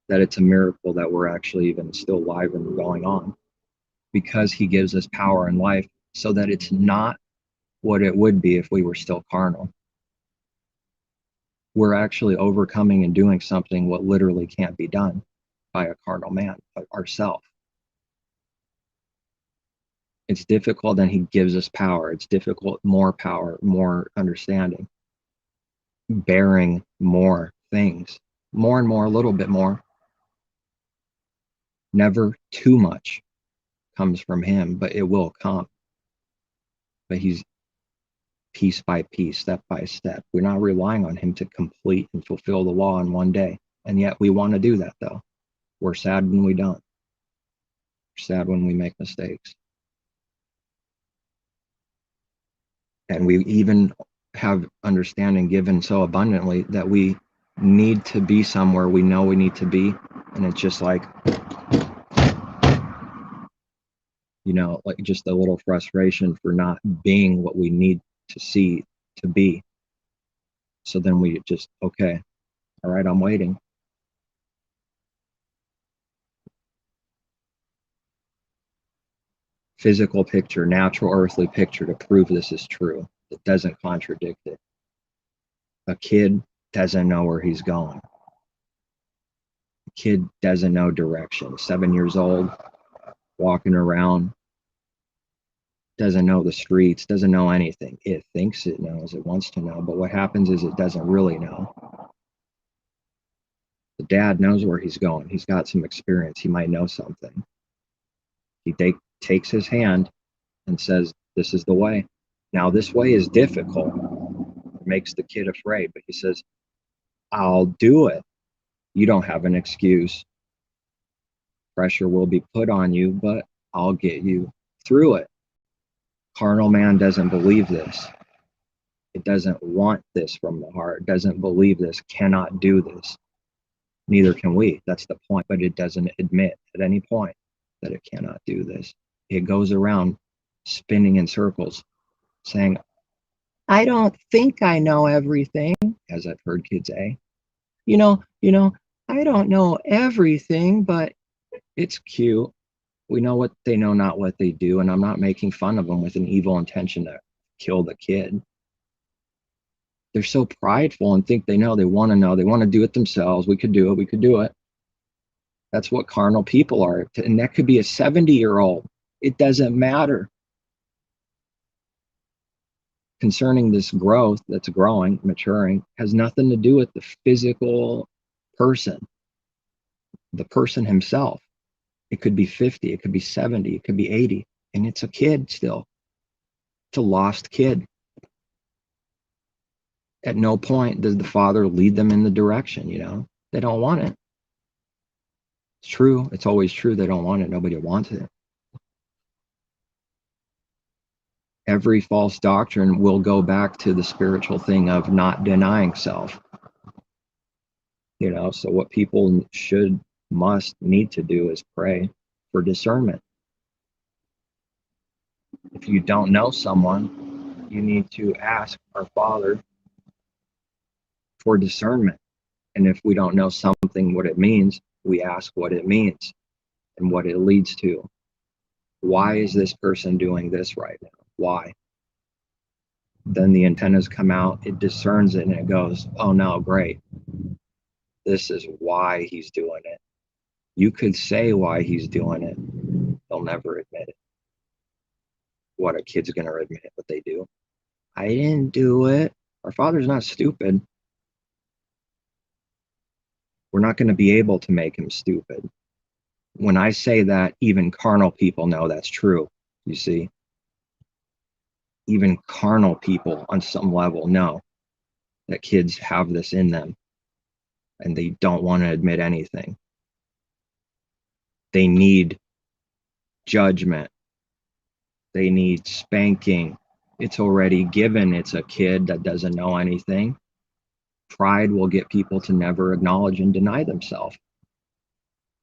that it's a miracle that we're actually even still alive and going on, because he gives us power and life so that it's not what it would be if we were still carnal. We're actually overcoming and doing something what literally can't be done by a carnal man, ourselves. It's difficult, and he gives us power. It's difficult, more power, more understanding, bearing more things, more and more, a little bit more. Never too much comes from him, but it will come. But he's piece by piece, step by step. We're not relying on him to complete and fulfill the law in one day. And yet we want to do that, though. We're sad when we don't. We're sad when we make mistakes. And we even have understanding given so abundantly that we need to be somewhere we know we need to be. And it's just like, you know, like just a little frustration for not being what we need to see to be. So then we just, okay, all right, I'm waiting. Physical picture, natural earthly picture to prove this is true. It doesn't contradict it. A kid doesn't know where he's going. A kid doesn't know direction. 7 years old, walking around, doesn't know the streets, doesn't know anything. It thinks it knows, it wants to know, but what happens is it doesn't really know. The dad knows where he's going. He's got some experience. He might know something. He takes his hand and says, this is the way. Now, this way is difficult. It makes the kid afraid, but he says, I'll do it. You don't have an excuse. Pressure will be put on you, but I'll get you through it. Carnal man doesn't believe this. It doesn't want this from the heart. It doesn't believe this, cannot do this. Neither can we. That's the point. But it doesn't admit at any point that it cannot do this. It goes around spinning in circles, saying, I don't think I know everything, as I've heard kids say. You know, I don't know everything, but it's cute. We know what they know, not what they do. And I'm not making fun of them with an evil intention to kill the kid. They're so prideful and think they know, they want to know, they want to do it themselves. We could do it. We could do it. That's what carnal people are. And that could be a 70-year-old. It doesn't matter. Concerning this growth that's growing, maturing, has nothing to do with the physical person, the person himself. It could be 50, it could be 70, it could be 80, and it's a kid still. It's a lost kid. At no point does the father lead them in the direction, They don't want it. It's true. It's always true. They don't want it. Nobody wants it. Every false doctrine will go back to the spiritual thing of not denying self. So what people need to do is pray for discernment. If you don't know someone, you need to ask our Father for discernment. And if we don't know something, what it means, we ask what it means and what it leads to. Why is this person doing this right now? Why? Then the antennas come out, it discerns it, and it goes, oh no, great. This is why he's doing it. You could say why he's doing it. They'll never admit it. What, a kid's going to admit what they do? I didn't do it. Our Father's not stupid. We're not going to be able to make him stupid. When I say that, even carnal people know that's true, you see. Even carnal people on some level know that kids have this in them and they don't want to admit anything. They need judgment. They need spanking. It's already given. It's a kid that doesn't know anything. Pride will get people to never acknowledge and deny themselves.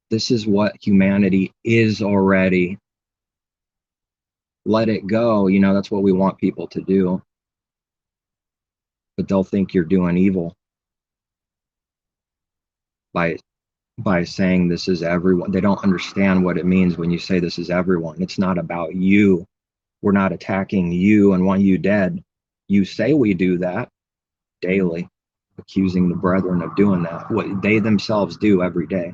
This is what humanity is already. Let it go. That's what we want people to do. But they'll think you're doing evil by saying this is everyone. They don't understand what it means when you say this is everyone. It's not about you. We're not attacking you and want you dead. You say we do that daily, accusing the brethren of doing that, what they themselves do every day.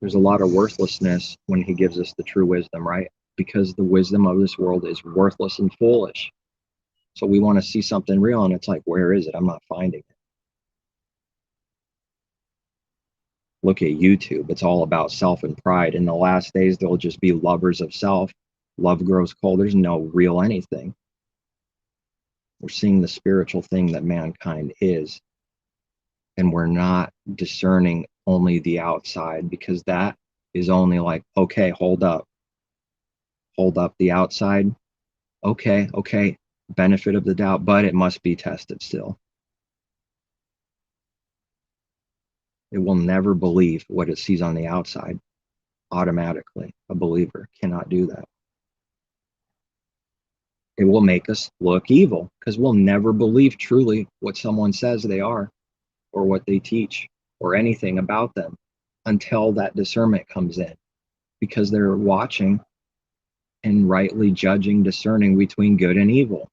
There's a lot of worthlessness when he gives us the true wisdom, right? Because the wisdom of this world is worthless and foolish. So we want to see something real, and it's like, where is it? I'm not finding it. Look at YouTube. It's all about self and pride. In the last days, they'll just be lovers of self. Love grows cold. There's no real anything. We're seeing the spiritual thing that mankind is. And we're not discerning only the outside, because that is only like, okay, hold up the outside. Okay, benefit of the doubt, but it must be tested still. It will never believe what it sees on the outside automatically. A believer cannot do that. It will make us look evil because we'll never believe truly what someone says they are or what they teach or anything about them until that discernment comes in, because they're watching and rightly judging, discerning between good and evil.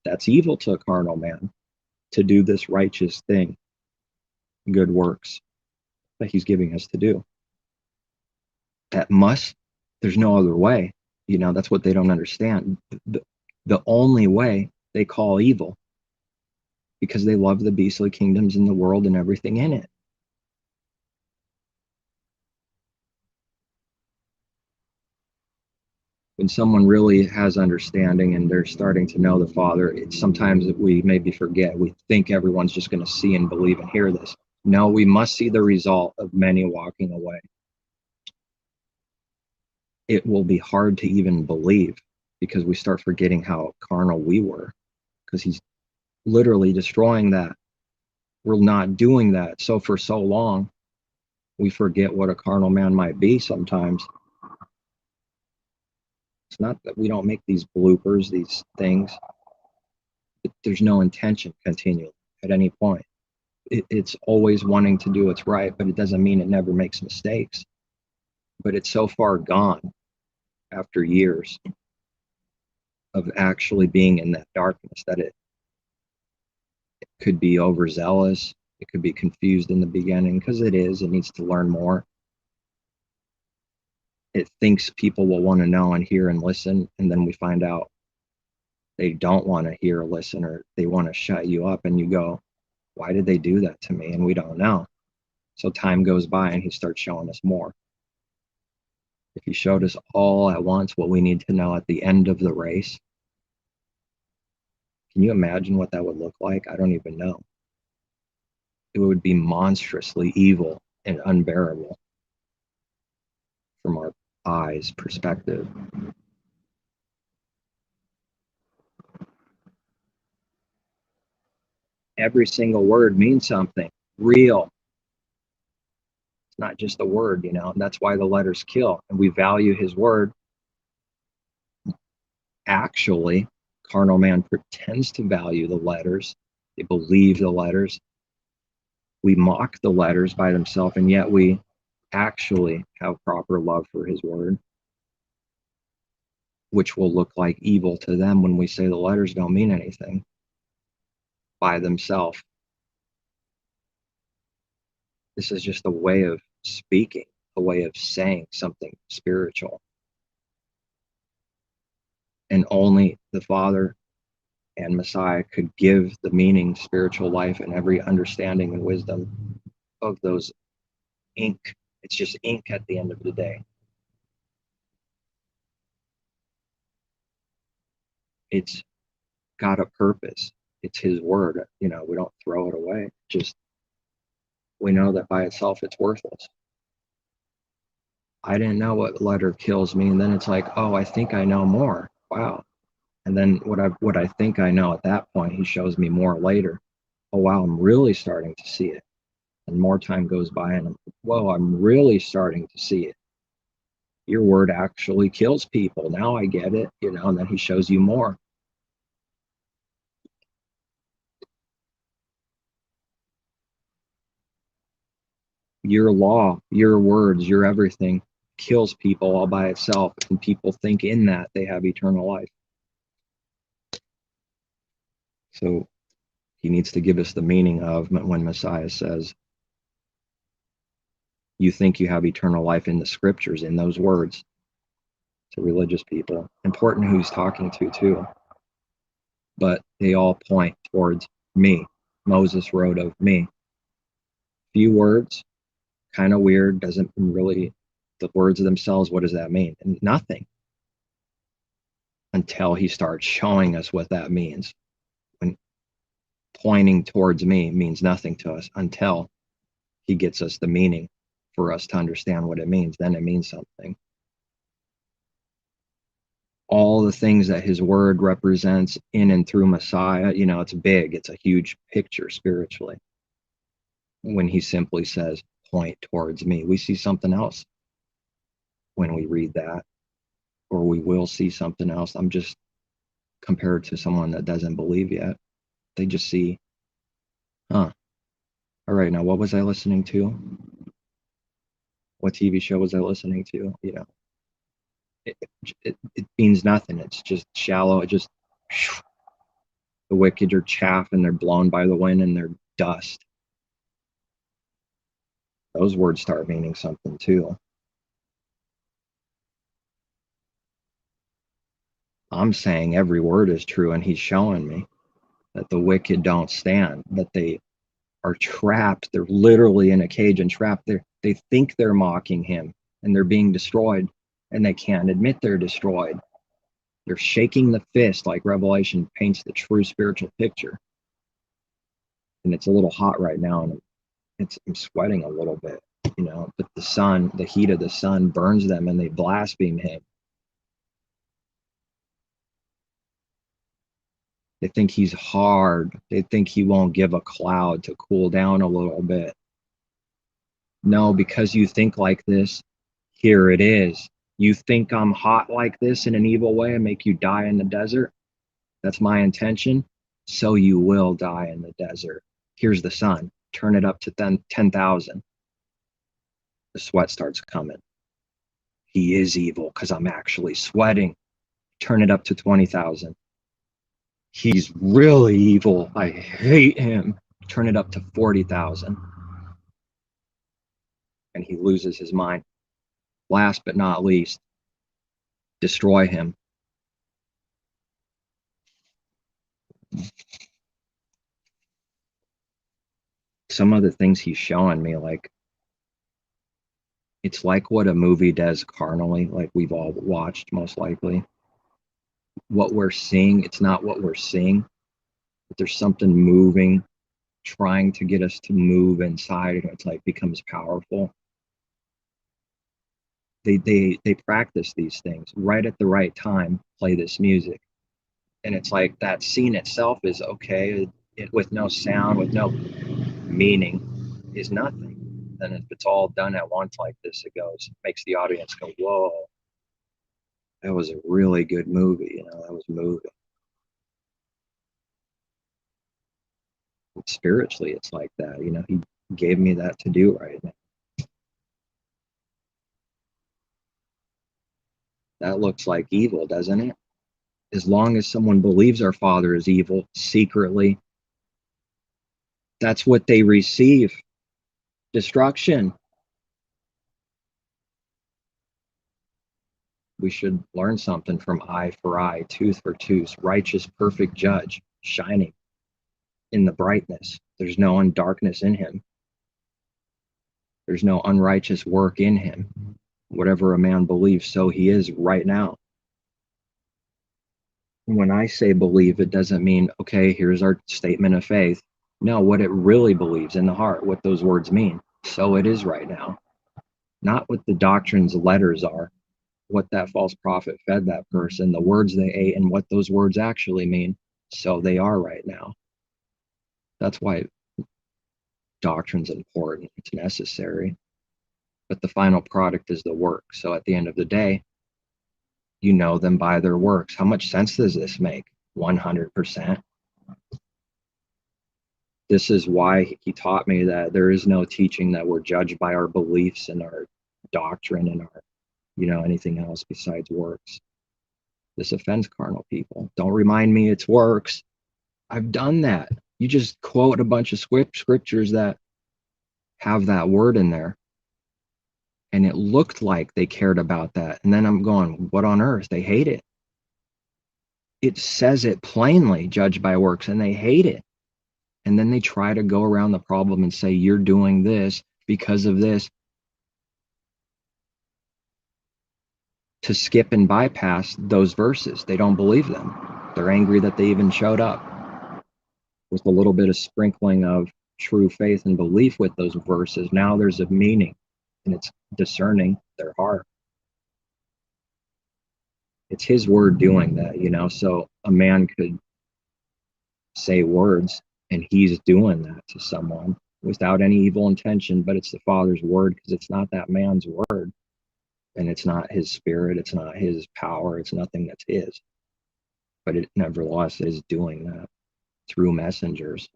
That's evil to a carnal man, to do this righteous thing, good works that he's giving us to do. There's no other way. That's what they don't understand. The only way they call evil, because they love the beastly kingdoms in the world and everything in it. When someone really has understanding and they're starting to know the Father, sometimes we maybe forget. We think everyone's just going to see and believe and hear this. No, we must see the result of many walking away. It will be hard to even believe because we start forgetting how carnal we were, because he's literally destroying that. We're not doing that. So for so long, we forget what a carnal man might be sometimes. It's not that we don't make these bloopers, these things. There's no intention continually at any point. It's always wanting to do what's right, but it doesn't mean it never makes mistakes. but it's so far gone after years of actually being in that darkness that it could be overzealous. It could be confused in the beginning, because it needs to learn more. It thinks people will want to know and hear and listen, and then we find out they don't want to hear or listen, or they want to shut you up, and you go, why did they do that to me? And we don't know. So time goes by and he starts showing us more. If he showed us all at once what we need to know at the end of the race, can you imagine what that would look like? I don't even know. It would be monstrously evil and unbearable from our eyes perspective. Every single word means something real. It's not just a word, and that's why the letters kill. And we value his word. Actually, carnal man pretends to value the letters. They believe the letters. We mock the letters by themselves, and yet we actually have proper love for his word, which will look like evil to them when we say the letters don't mean anything by themselves. This is just a way of speaking, a way of saying something spiritual. And only the Father and Messiah could give the meaning, spiritual life, and every understanding and wisdom of those ink. It's just ink at the end of the day. It's got a purpose. It's his word. We don't throw it away. Just, we know that by itself it's worthless. I didn't know what letter kills me, and then it's like, oh, I think I know more. Wow. And then what I think I know at that point, he shows me more later. Oh wow, I'm really starting to see it. And more time goes by, and I'm really starting to see it. Your word actually kills people. Now I get it, and then he shows you more. Your law, your words, your everything kills people all by itself, and people think in that they have eternal life. So he needs to give us the meaning of when Messiah says, you think you have eternal life in the scriptures, in those words, to religious people. Important who he's talking to too. But they all point towards me. Moses wrote of me. Few words, kind of weird, doesn't really, the words themselves, what does that mean? And nothing. Until he starts showing us what that means. When pointing towards me means nothing to us until he gets us the meaning for us to understand what it means. Then it means something. All the things that his word represents in and through Messiah, it's big. It's a huge picture spiritually. When he simply says, point towards me, we see something else when we read that, or we will see something else. I'm just compared to someone that doesn't believe yet. They just see, all right, now what was I listening to? What TV show was I listening to? It means nothing. It's just shallow. It just, the wicked are chaff and they're blown by the wind and they're dust. Those words start meaning something too. I'm saying every word is true, and he's showing me that the wicked don't stand, that they are trapped. They're literally in a cage and trapped. They think they're mocking him and they're being destroyed, and they can't admit they're destroyed. They're shaking the fist, like Revelation paints the true spiritual picture. And it's a little hot right now, and I'm sweating a little bit, but the sun, the heat of the sun burns them, and they blaspheme him. They think he's hard. They think he won't give a cloud to cool down a little bit. No, because you think like this, here it is. You think I'm hot like this in an evil way and make you die in the desert? That's my intention. So you will die in the desert. Here's the sun. Turn it up to 10,000. The sweat starts coming. He is evil because I'm actually sweating. Turn it up to 20,000. He's really evil. I hate him. Turn it up to 40,000. And he loses his mind. Last but not least, destroy him. Some of the things he's showing me, like, it's like what a movie does carnally, like we've all watched most likely. What we're seeing, it's not what we're seeing, but there's something moving, trying to get us to move inside, and it's like becomes powerful. They practice these things right at the right time, play this music. And it's like that scene itself is okay, with no sound, with no meaning, is nothing. And if it's all done at once like this, makes the audience go, whoa, that was a really good movie, that was moving. And spiritually, it's like that, he gave me that to do right now. That looks like evil, doesn't it? As long as someone believes our Father is evil secretly, that's what they receive. Destruction. We should learn something from eye for eye, tooth for tooth, righteous, perfect judge, shining in the brightness. There's no darkness in him. There's no unrighteous work in him. Whatever a man believes, so he is right now. When I say believe, it doesn't mean, okay, here's our statement of faith. No, what it really believes in the heart, what those words mean. So it is right now. Not what the doctrine's letters are, what that false prophet fed that person, the words they ate, and what those words actually mean. So they are right now. That's why doctrine's important. It's necessary. But the final product is the work. So at the end of the day, you know them by their works. How much sense does this make? 100%. This is why he taught me that there is no teaching that we're judged by our beliefs and our doctrine and our, anything else besides works. This offends carnal people. Don't remind me it's works. I've done that. You just quote a bunch of scriptures that have that word in there. And it looked like they cared about that. And then I'm going, what on earth? They hate it. It says it plainly, judged by works, and they hate it. And then they try to go around the problem and say, you're doing this because of this, to skip and bypass those verses. They don't believe them. They're angry that they even showed up. With a little bit of sprinkling of true faith and belief with those verses, now there's a meaning, and it's discerning their heart. It's his word doing that, so a man could say words and he's doing that to someone without any evil intention, but it's the Father's word, because it's not that man's word, and it's not his spirit, it's not his power, it's nothing that's his, but it nevertheless is doing that through messengers.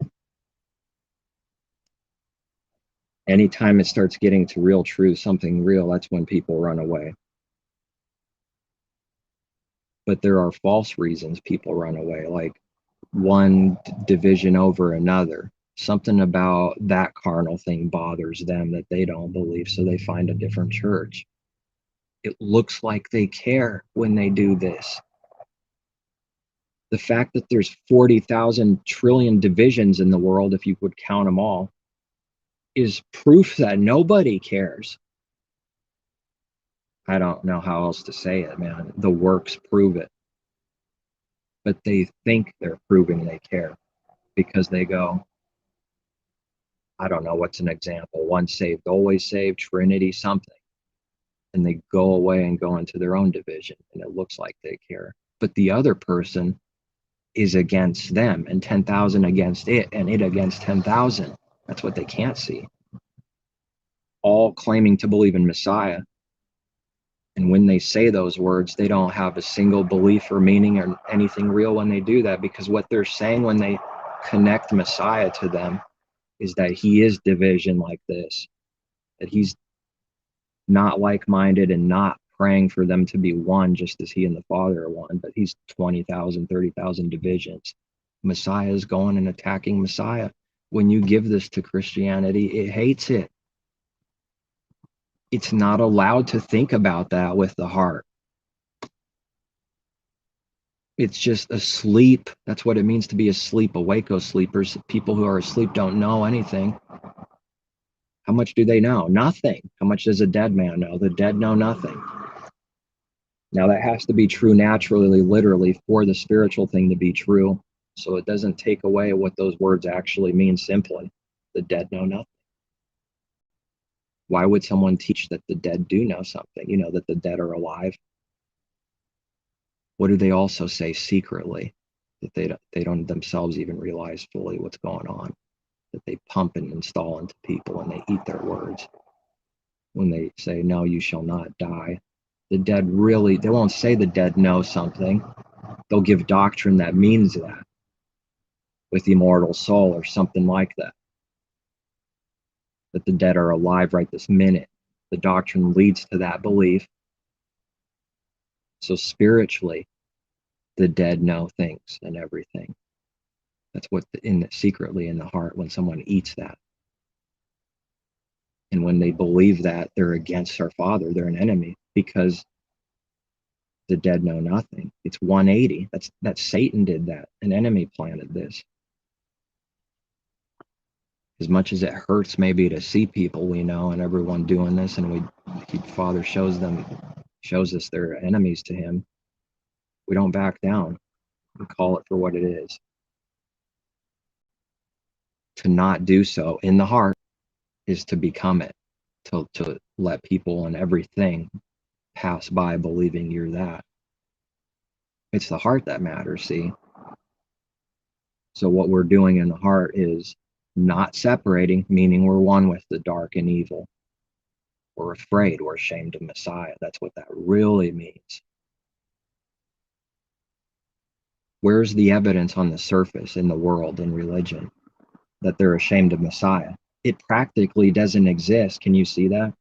Anytime it starts getting to real truth, something real, that's when people run away. But there are false reasons people run away, like one division over another. Something about that carnal thing bothers them that they don't believe, so they find a different church. It looks like they care when they do this. The fact that there's 40,000 trillion divisions in the world, if you would count them all, is proof that nobody cares. I don't know how else to say it, man. The works prove it. But they think they're proving they care, because they go, I don't know, what's an example? Once saved, always saved, Trinity, something. And they go away and go into their own division, and it looks like they care. But the other person is against them, and 10,000 against it, and it against 10,000. That's what they can't see. All claiming to believe in Messiah. And when they say those words, they don't have a single belief or meaning or anything real when they do that, because what they're saying when they connect Messiah to them is that he is division like this, that he's not like-minded and not praying for them to be one just as he and the Father are one, but he's 20,000, 30,000 divisions. Messiah is going and attacking Messiah. When you give this to Christianity, it hates it. It's not allowed to think about that with the heart. It's just asleep. That's what it means to be asleep. Awake, sleepers. People who are asleep don't know anything. How much do they know? Nothing. How much does a dead man know? The dead know nothing. Now that has to be true naturally, literally, for the spiritual thing to be true. So it doesn't take away what those words actually mean simply. The dead know nothing. Why would someone teach that the dead do know something? You know, that the dead are alive? What do they also say secretly? That they don't themselves even realize fully what's going on. That they pump and install into people and they eat their words. When they say, no, you shall not die. The dead really, they won't say the dead know something. They'll give doctrine that means that, with immortal soul or something like that. That the dead are alive right this minute. The doctrine leads to that belief. So spiritually, the dead know things and everything. That's what secretly in the heart when someone eats that. And when they believe that, they're against our Father. They're an enemy because the dead know nothing. It's 180. That's Satan did that. An enemy planted this. As much as it hurts maybe to see people we know and everyone doing this, and Father shows us they're enemies to him, we don't back down. We call it for what it is. To not do so in the heart is to become it, to let people and everything pass by believing you're that. It's the heart that matters, see? So what we're doing in the heart is not separating, meaning we're one with the dark and evil. We're afraid, we're ashamed of Messiah. That's what that really means. Where's the evidence on the surface in the world, in religion, that they're ashamed of Messiah? It practically doesn't exist. Can you see that?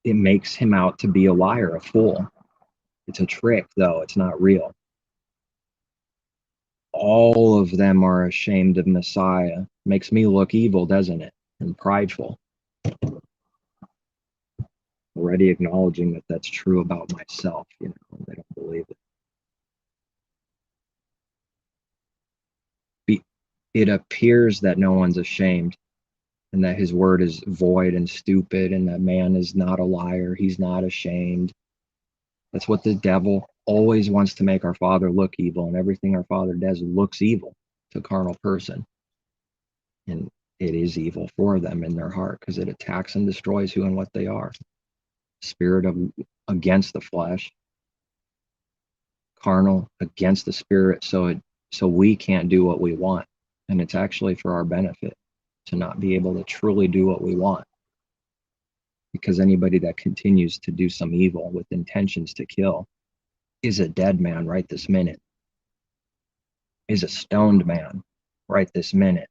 It makes him out to be a liar, a fool. It's a trick, though. It's not real. All of them are ashamed of Messiah. Makes me look evil, doesn't it? And prideful. Already acknowledging that that's true about myself, you know, they don't believe it. It appears that no one's ashamed and that his word is void and stupid and that man is not a liar. He's not ashamed. That's what the devil always wants, to make our Father look evil, and everything our Father does looks evil to a carnal person. And it is evil for them in their heart because it attacks and destroys who and what they are. Spirit against the flesh, carnal against the spirit, so we can't do what we want. And it's actually for our benefit to not be able to truly do what we want. Because anybody that continues to do some evil with intentions to kill is a dead man right this minute, is a stoned man right this minute.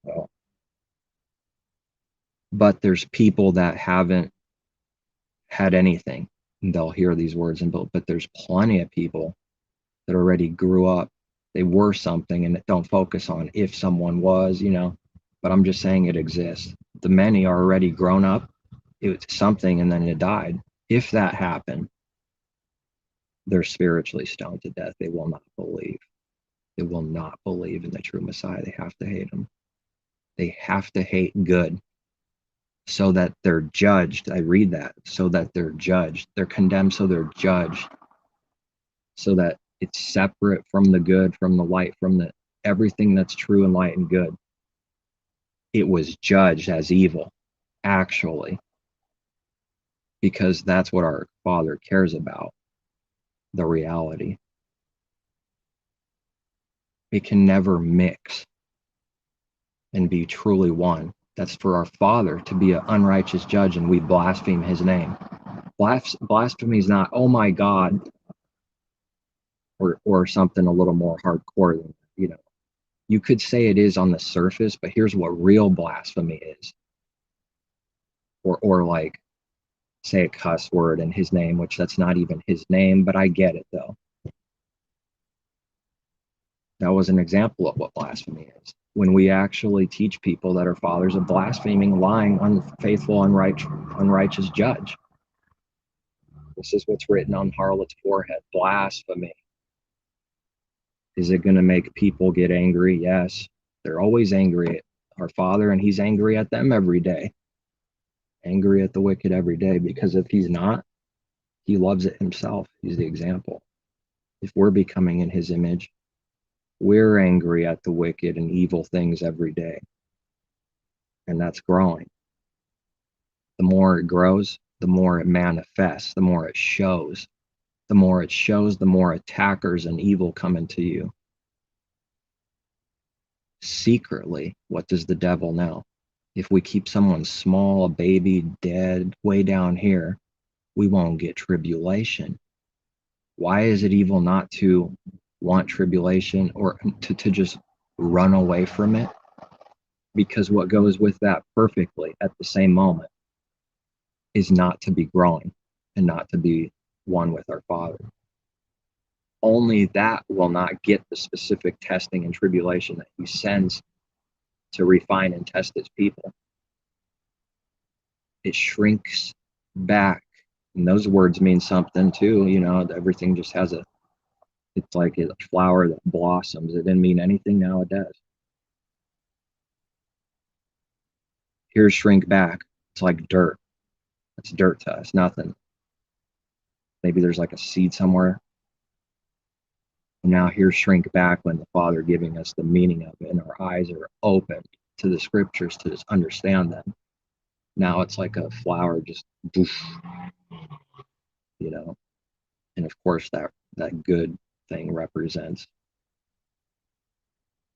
Well, but there's people that haven't had anything, and they'll hear these words, but there's plenty of people that already grew up. They were something, and don't focus on if someone was, you know, but I'm just saying it exists. The many are already grown up. It was something, and then it died. If that happened, they're spiritually stoned to death. They will not believe. They will not believe in the true Messiah. They have to hate him. They have to hate good so that they're judged. I read that. So that they're judged. They're condemned, so they're judged. So that it's separate from the good, from the light, from the everything that's true and light and good. It was judged as evil, actually, because that's what our Father cares about, the reality. It can never mix and be truly one. That's for our Father to be an unrighteous judge, and we blaspheme his name. Blasphemy is not, oh my God, or something a little more hardcore than, you know. You could say it is on the surface, but here's what real blasphemy is. Or like say a cuss word in his name, which that's not even his name, but I get it though. That was an example of what blasphemy is. When we actually teach people that our father's a blaspheming, lying, unfaithful, unrighteous judge. This is what's written on harlot's forehead, blasphemy. Is it going to make people get angry? Yes. They're always angry at our Father, and he's angry at them every day. Angry at the wicked every day, because if he's not, he loves it himself. He's the example. If we're becoming in his image, we're angry at the wicked and evil things every day. And that's growing. The more it grows, the more it manifests, the more it shows. The more it shows, the more attackers and evil come into you. Secretly, what does the devil know? If we keep someone small, a baby, dead, way down here, we won't get tribulation. Why is it evil not to want tribulation or to just run away from it? Because what goes with that perfectly at the same moment is not to be growing and not to be one with our Father. Only that will not get the specific testing and tribulation that he sends to refine and test his people. It shrinks back. And those words mean something too. You know, everything just has it's like a flower that blossoms. It didn't mean anything, now it does. Here's shrink back. It's like dirt. It's dirt to us, nothing. Maybe there's like a seed somewhere. And now here's shrink back, when the Father giving us the meaning of it, and our eyes are open to the scriptures to just understand them. Now it's like a flower just, boof, you know. And of course that good thing represents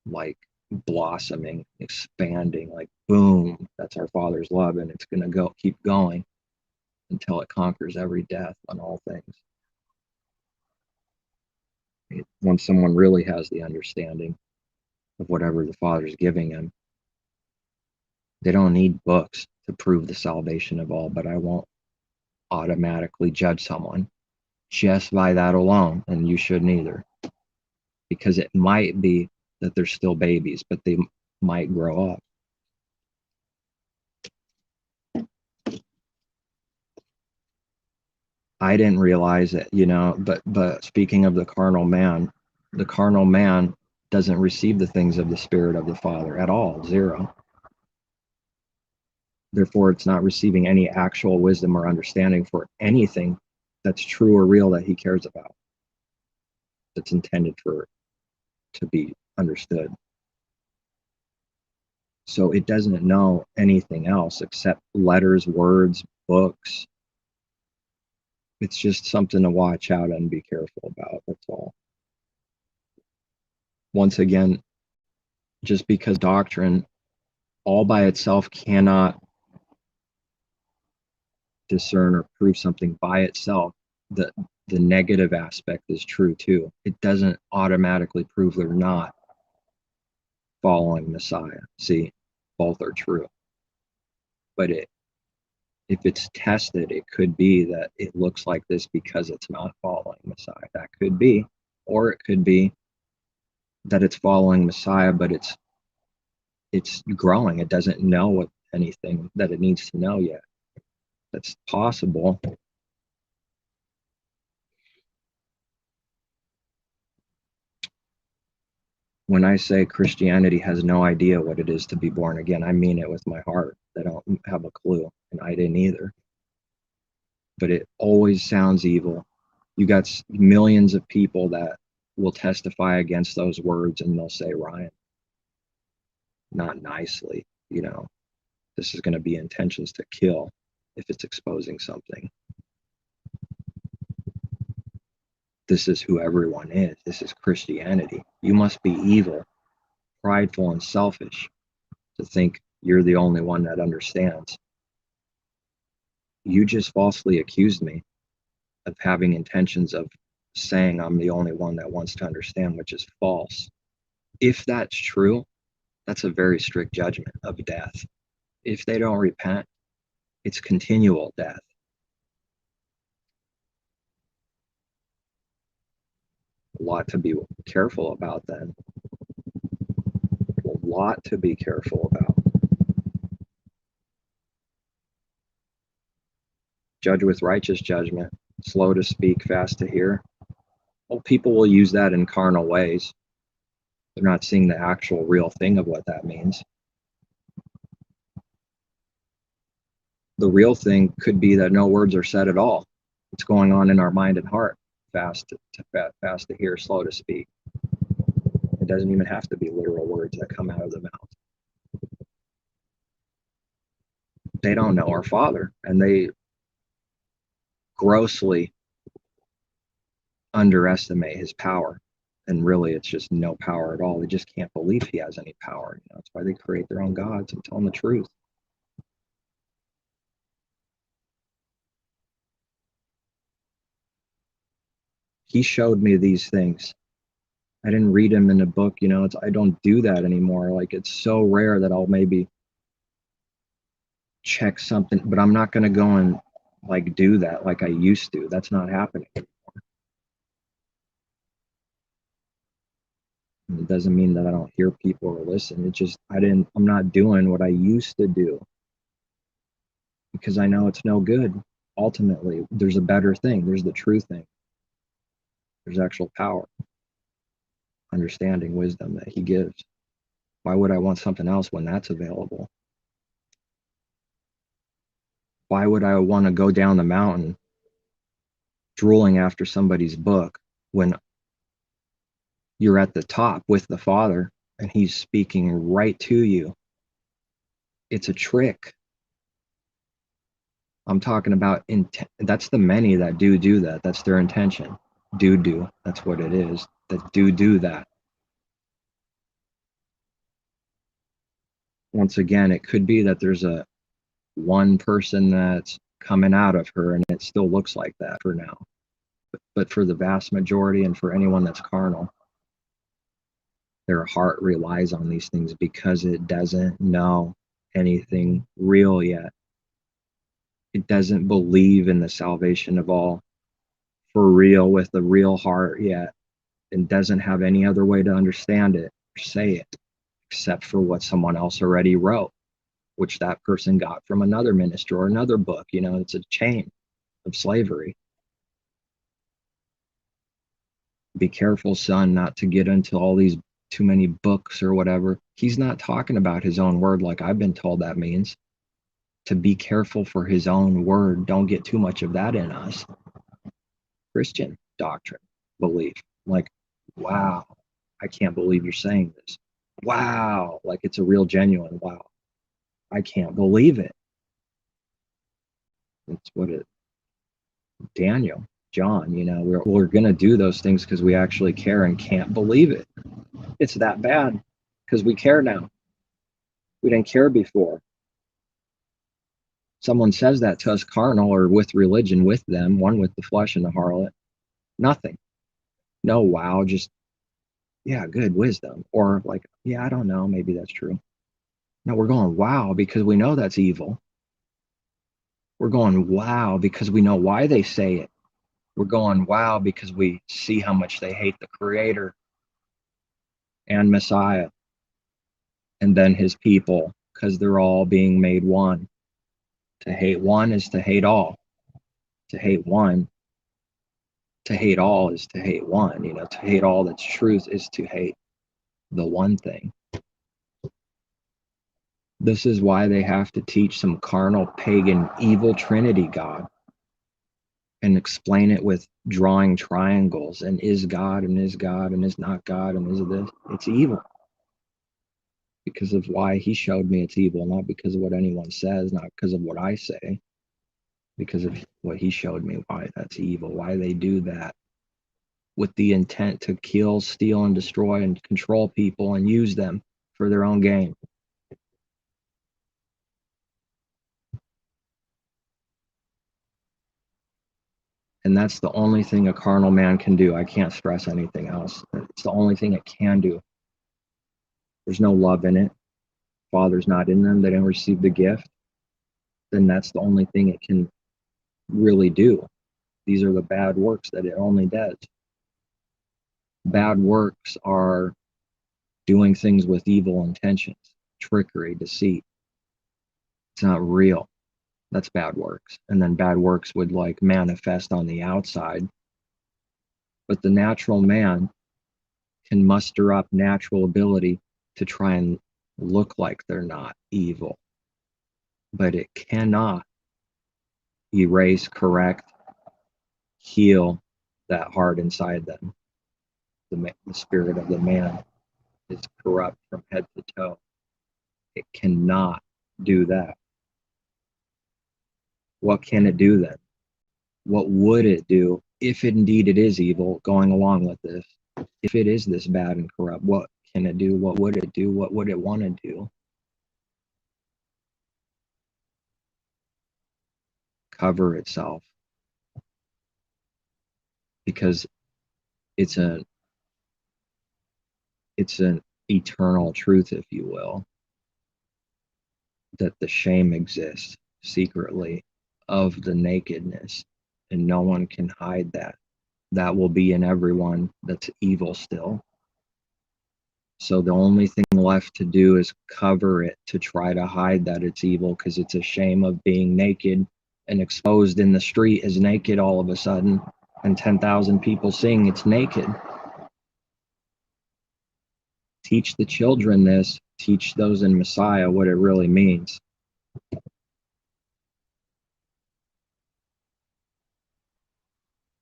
like blossoming, expanding, like boom, that's our Father's love, and it's going to keep going until it conquers every death on all things. When someone really has the understanding of whatever the Father's giving them, they don't need books to prove the salvation of all. But I won't automatically judge someone just by that alone, and you shouldn't either, because it might be that they're still babies, but they might grow up. I didn't realize it, you know, but speaking of the carnal man doesn't receive the things of the Spirit of the Father at all, zero. Therefore, it's not receiving any actual wisdom or understanding for anything that's true or real that he cares about, that's intended to be understood. So it doesn't know anything else except letters, words, books. It's just something to watch out and be careful about, that's all. Once again, just because doctrine all by itself cannot discern or prove something by itself, the negative aspect is true too. It doesn't automatically prove they're not following Messiah. See, both are true. But if it's tested, it could be that it looks like this because it's not following Messiah. That could be. Or it could be that it's following Messiah, but it's growing. It doesn't know anything that it needs to know yet. That's possible. When I say Christianity has no idea what it is to be born again, I mean it with my heart. They don't have a clue, and I didn't either. But it always sounds evil. You got millions of people that will testify against those words, and they'll say, Ryan, not nicely, you know, this is going to be intentions to kill if it's exposing something. This is who everyone is. This is Christianity. You must be evil, prideful, and selfish to think you're the only one that understands. You just falsely accused me of having intentions of saying I'm the only one that wants to understand, which is false. If that's true, that's a very strict judgment of death. If they don't repent, it's continual death. A lot to be careful about then. A lot to be careful about. Judge with righteous judgment, slow to speak, fast to hear. Well, people will use that in carnal ways. They're not seeing the actual real thing of what that means. The real thing could be that no words are said at all. What's going on in our mind and heart? Fast to hear, slow to speak. It doesn't even have to be literal words that come out of the mouth. They don't know our Father, and they grossly underestimate his power. And really, it's just no power at all. They just can't believe he has any power. That's why they create their own gods and tell them the truth. He showed me these things. I didn't read them in a book, I don't do that anymore. Like, it's so rare that I'll maybe check something, but I'm not going to go and like do that like I used to. That's not happening anymore. And it doesn't mean that I don't hear people or listen. It just, I'm not doing what I used to do because I know it's no good. Ultimately, there's a better thing. There's the true thing. There's actual power, understanding, wisdom that he gives. Why would I want something else when that's available? Why would I want to go down the mountain drooling after somebody's book when you're at the top with the Father and he's speaking right to you? It's a trick. I'm talking about intent. That's the many that do that. That's their intention. Do. That's what it is. That do that. Once again, it could be that there's a one person that's coming out of her and it still looks like that for now. But for the vast majority and for anyone that's carnal, their heart relies on these things because it doesn't know anything real yet. It doesn't believe in the salvation of all for real with a real heart yet, and doesn't have any other way to understand it or say it except for what someone else already wrote, which that person got from another minister or another book. It's a chain of slavery. Be careful, son, not to get into all these too many books or whatever. He's not talking about his own word like I've been told that means. To be careful for his own word. Don't get too much of that in us. Christian doctrine, belief. Like, wow, I can't believe you're saying this. Wow, like it's a real genuine wow. I can't believe it. That's what it, Daniel, John, we're going to do those things because we actually care and can't believe it. It's that bad because we care now. We didn't care before. Someone says that to us carnal or with religion with them, one with the flesh and the harlot, nothing. No, wow, just, yeah, good wisdom. Or like, yeah, I don't know, maybe that's true. No, we're going, wow, because we know that's evil. We're going, wow, because we know why they say it. We're going, wow, because we see how much they hate the Creator and Messiah and then his people, because they're all being made one. To hate one is to hate all. To hate one, to hate all is to hate one. To hate all that's truth is to hate the one thing. This is why they have to teach some carnal, pagan, evil Trinity God and explain it with drawing triangles and is God and is God and is not God and is this. It's evil because of why he showed me it's evil, not because of what anyone says, not because of what I say, because of what he showed me why that's evil, why they do that with the intent to kill, steal, and destroy and control people and use them for their own gain. And that's the only thing a carnal man can do. I can't stress anything else. It's the only thing it can do. There's no love in it. Father's not in them. They don't receive the gift. Then that's the only thing it can really do. These are the bad works that it only does. Bad works are doing things with evil intentions, trickery, deceit. It's not real. That's bad works. And then bad works would like manifest on the outside. But the natural man can muster up natural ability to try and look like they're not evil. But it cannot erase, correct, heal that heart inside them. The spirit of the man is corrupt from head to toe. It cannot do that. What can it do then? What would it do if indeed it is evil, going along with this? If it is this bad and corrupt, what can it do? What would it do? What would it want to do? Cover itself. Because it's an eternal truth, if you will, that the shame exists secretly of the nakedness, and no one can hide that. That will be in everyone that's evil still. So the only thing left to do is cover it, to try to hide that it's evil, because it's a shame of being naked and exposed in the street as naked all of a sudden, and 10,000 people seeing it's naked. Teach the children this, teach those in Messiah what it really means.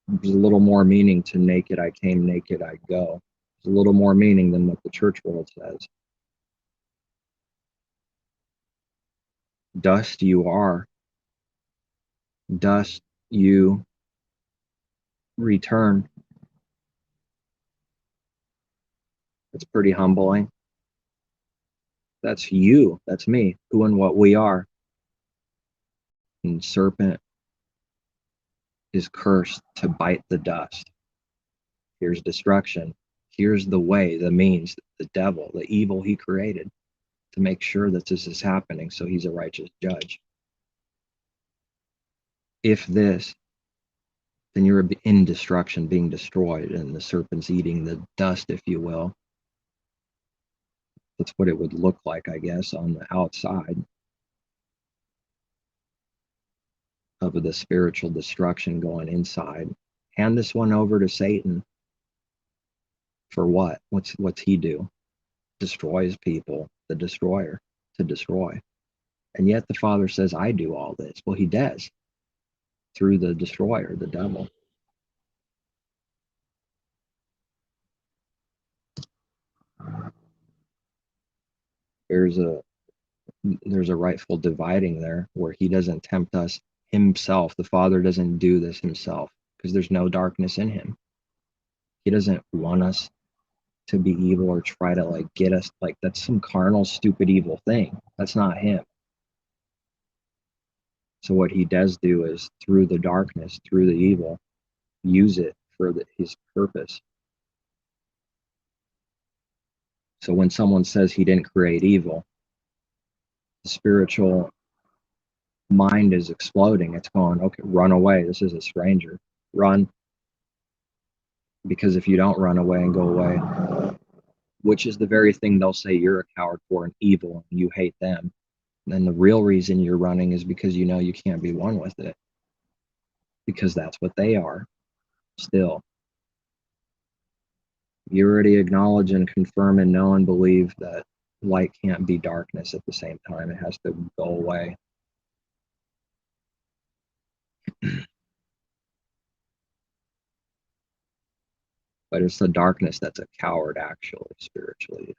There's a little more meaning to naked I came, naked I go. There's a little more meaning than what the church world says. Dust you are. Dust you return. It's pretty humbling. That's you. That's me. Who and what we are. And serpent is cursed to bite the dust. Here's destruction. Here's the way, the means, the devil, the evil he created to make sure that this is happening, so he's a righteous judge. If this, then you're in destruction, being destroyed, and the serpent's eating the dust, if you will. That's what it would look like, I guess, on the outside of the spiritual destruction going inside. Hand this one over to Satan. For what? What's he do? Destroys people, the destroyer, to destroy. And yet the Father says, I do all this. Well, he does, through the destroyer, the devil. There's a rightful dividing there, where he doesn't tempt us himself. The Father doesn't do this himself, because there's no darkness in him. He doesn't want us to be evil or try to like get us, like that's some carnal, stupid, evil thing. That's not him. So what he does do is, through the darkness, through the evil, use it for his purpose. So when someone says he didn't create evil, the spiritual mind is exploding. It's going, okay, run away. This is a stranger. Run. Because if you don't run away and go away, which is the very thing they'll say you're a coward for and evil and you hate them, then the real reason you're running is because you know you can't be one with it. Because that's what they are still. You already acknowledge and confirm and know and believe that light can't be darkness at the same time. It has to go away. But it's the darkness that's a coward, actually, spiritually.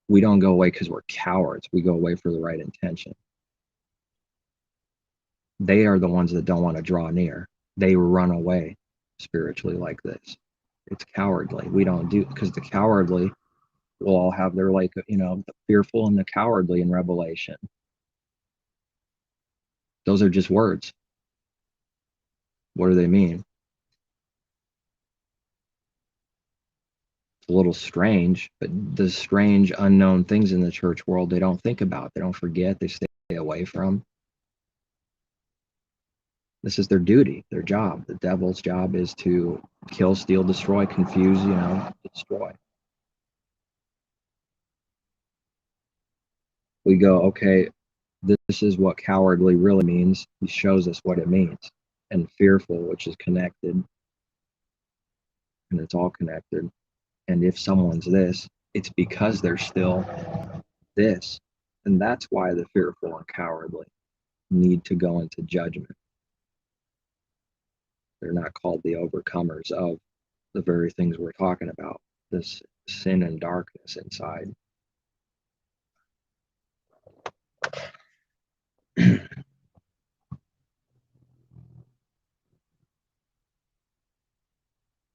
We don't go away because we're cowards. We go away for the right intention. They are the ones that don't want to draw near. They run away spiritually like this. It's cowardly. We don't do, because the cowardly will all have their, like, the fearful and the cowardly in Revelation. Those are just words. What do they mean? It's a little strange, but the strange unknown things in the church world, they don't think about, they don't forget, they stay away from. This is their duty, their job. The devil's job is to kill, steal, destroy, confuse, destroy. We go, okay, this is what cowardly really means. He shows us what it means. And fearful, which is connected, and it's all connected. And if someone's this, it's because they're still this. And that's why the fearful and cowardly need to go into judgment. They're not called the overcomers of the very things we're talking about, this sin and darkness inside.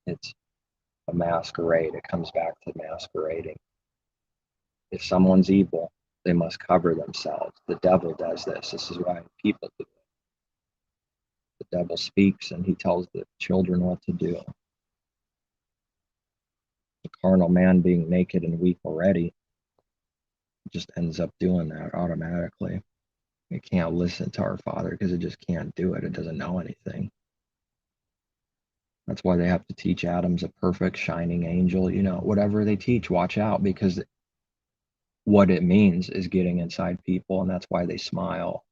It's a masquerade. It comes back to masquerading. If someone's evil, they must cover themselves. The devil does this. This is why people do it. The devil speaks and he tells the children what to do. The carnal man, being naked and weak already, just ends up doing that automatically. It can't listen to our Father because it just can't do it. It doesn't know anything. That's why they have to teach Adam's a perfect shining angel. Whatever they teach, watch out, because what it means is getting inside people, and that's why they smile.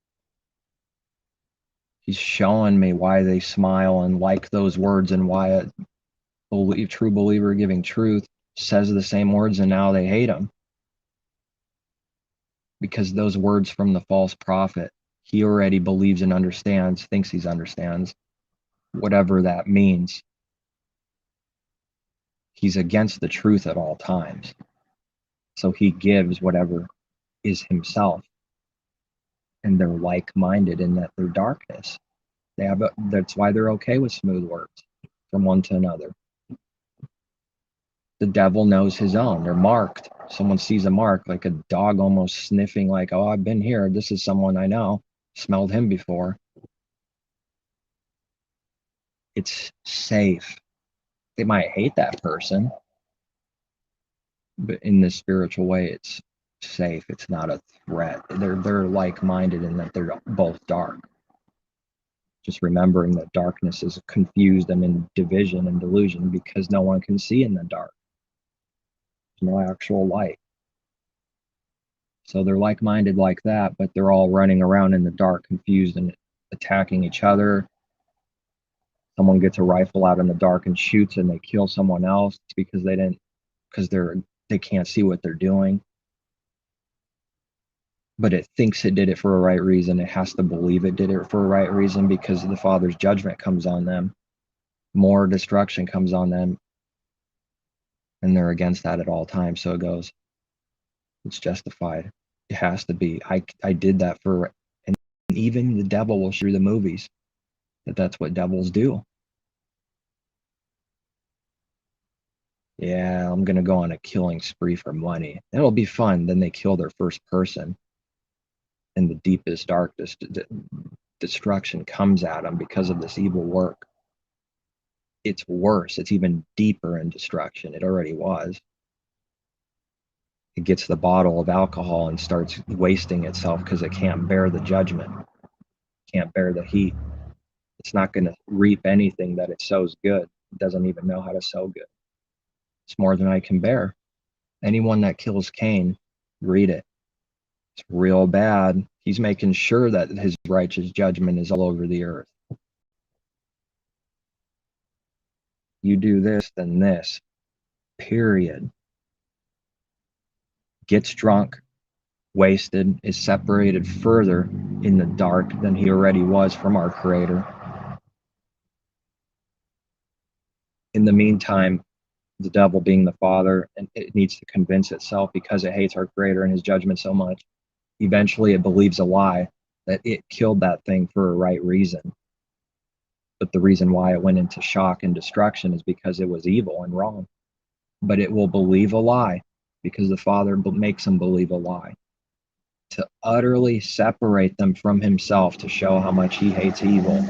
He's showing me why they smile and like those words, and why a true believer giving truth says the same words and now they hate him. Because those words from the false prophet, he already believes and understands, thinks he understands, whatever that means. He's against the truth at all times. So he gives whatever is himself. And they're like-minded in that they're darkness. That's why they're okay with smooth words from one to another. The devil knows his own. They're marked. Someone sees a mark, like a dog almost sniffing, like, oh, I've been here. This is someone I know. Smelled him before. It's safe. They might hate that person, but in this spiritual way, it's safe. It's not a threat. They're like-minded in that they're both dark. Just remembering that darkness is confused and in division and delusion because no one can see in the dark. There's no actual light. So they're like-minded like that, but they're all running around in the dark, confused and attacking each other. Someone gets a rifle out in the dark and shoots and they kill someone else because they can't see what they're doing. But it thinks it did it for a right reason. It has to believe it did it for a right reason because the Father's judgment comes on them. More destruction comes on them. And they're against that at all times. So it goes, it's justified. It has to be. I did that for, and even the devil will show the movies that's what devils do. Yeah, I'm going to go on a killing spree for money. It'll be fun. Then they kill their first person. And the deepest, darkest destruction comes at them because of this evil work. It's worse. It's even deeper in destruction. It already was. It gets the bottle of alcohol and starts wasting itself because it can't bear the judgment, can't bear the heat. It's not going to reap anything that it sows good. It doesn't even know how to sow good. It's more than I can bear. Anyone that kills Cain, read it. It's real bad. He's making sure that his righteous judgment is all over the earth. You do this, then this. Period. Gets drunk, wasted, is separated further in the dark than he already was from our Creator. In the meantime, the devil being the father, and it needs to convince itself because it hates our Creator and his judgment so much. Eventually it believes a lie that it killed that thing for a right reason. But the reason why it went into shock and destruction is because it was evil and wrong. But it will believe a lie because the Father makes them believe a lie to utterly separate them from himself, to show how much he hates evil.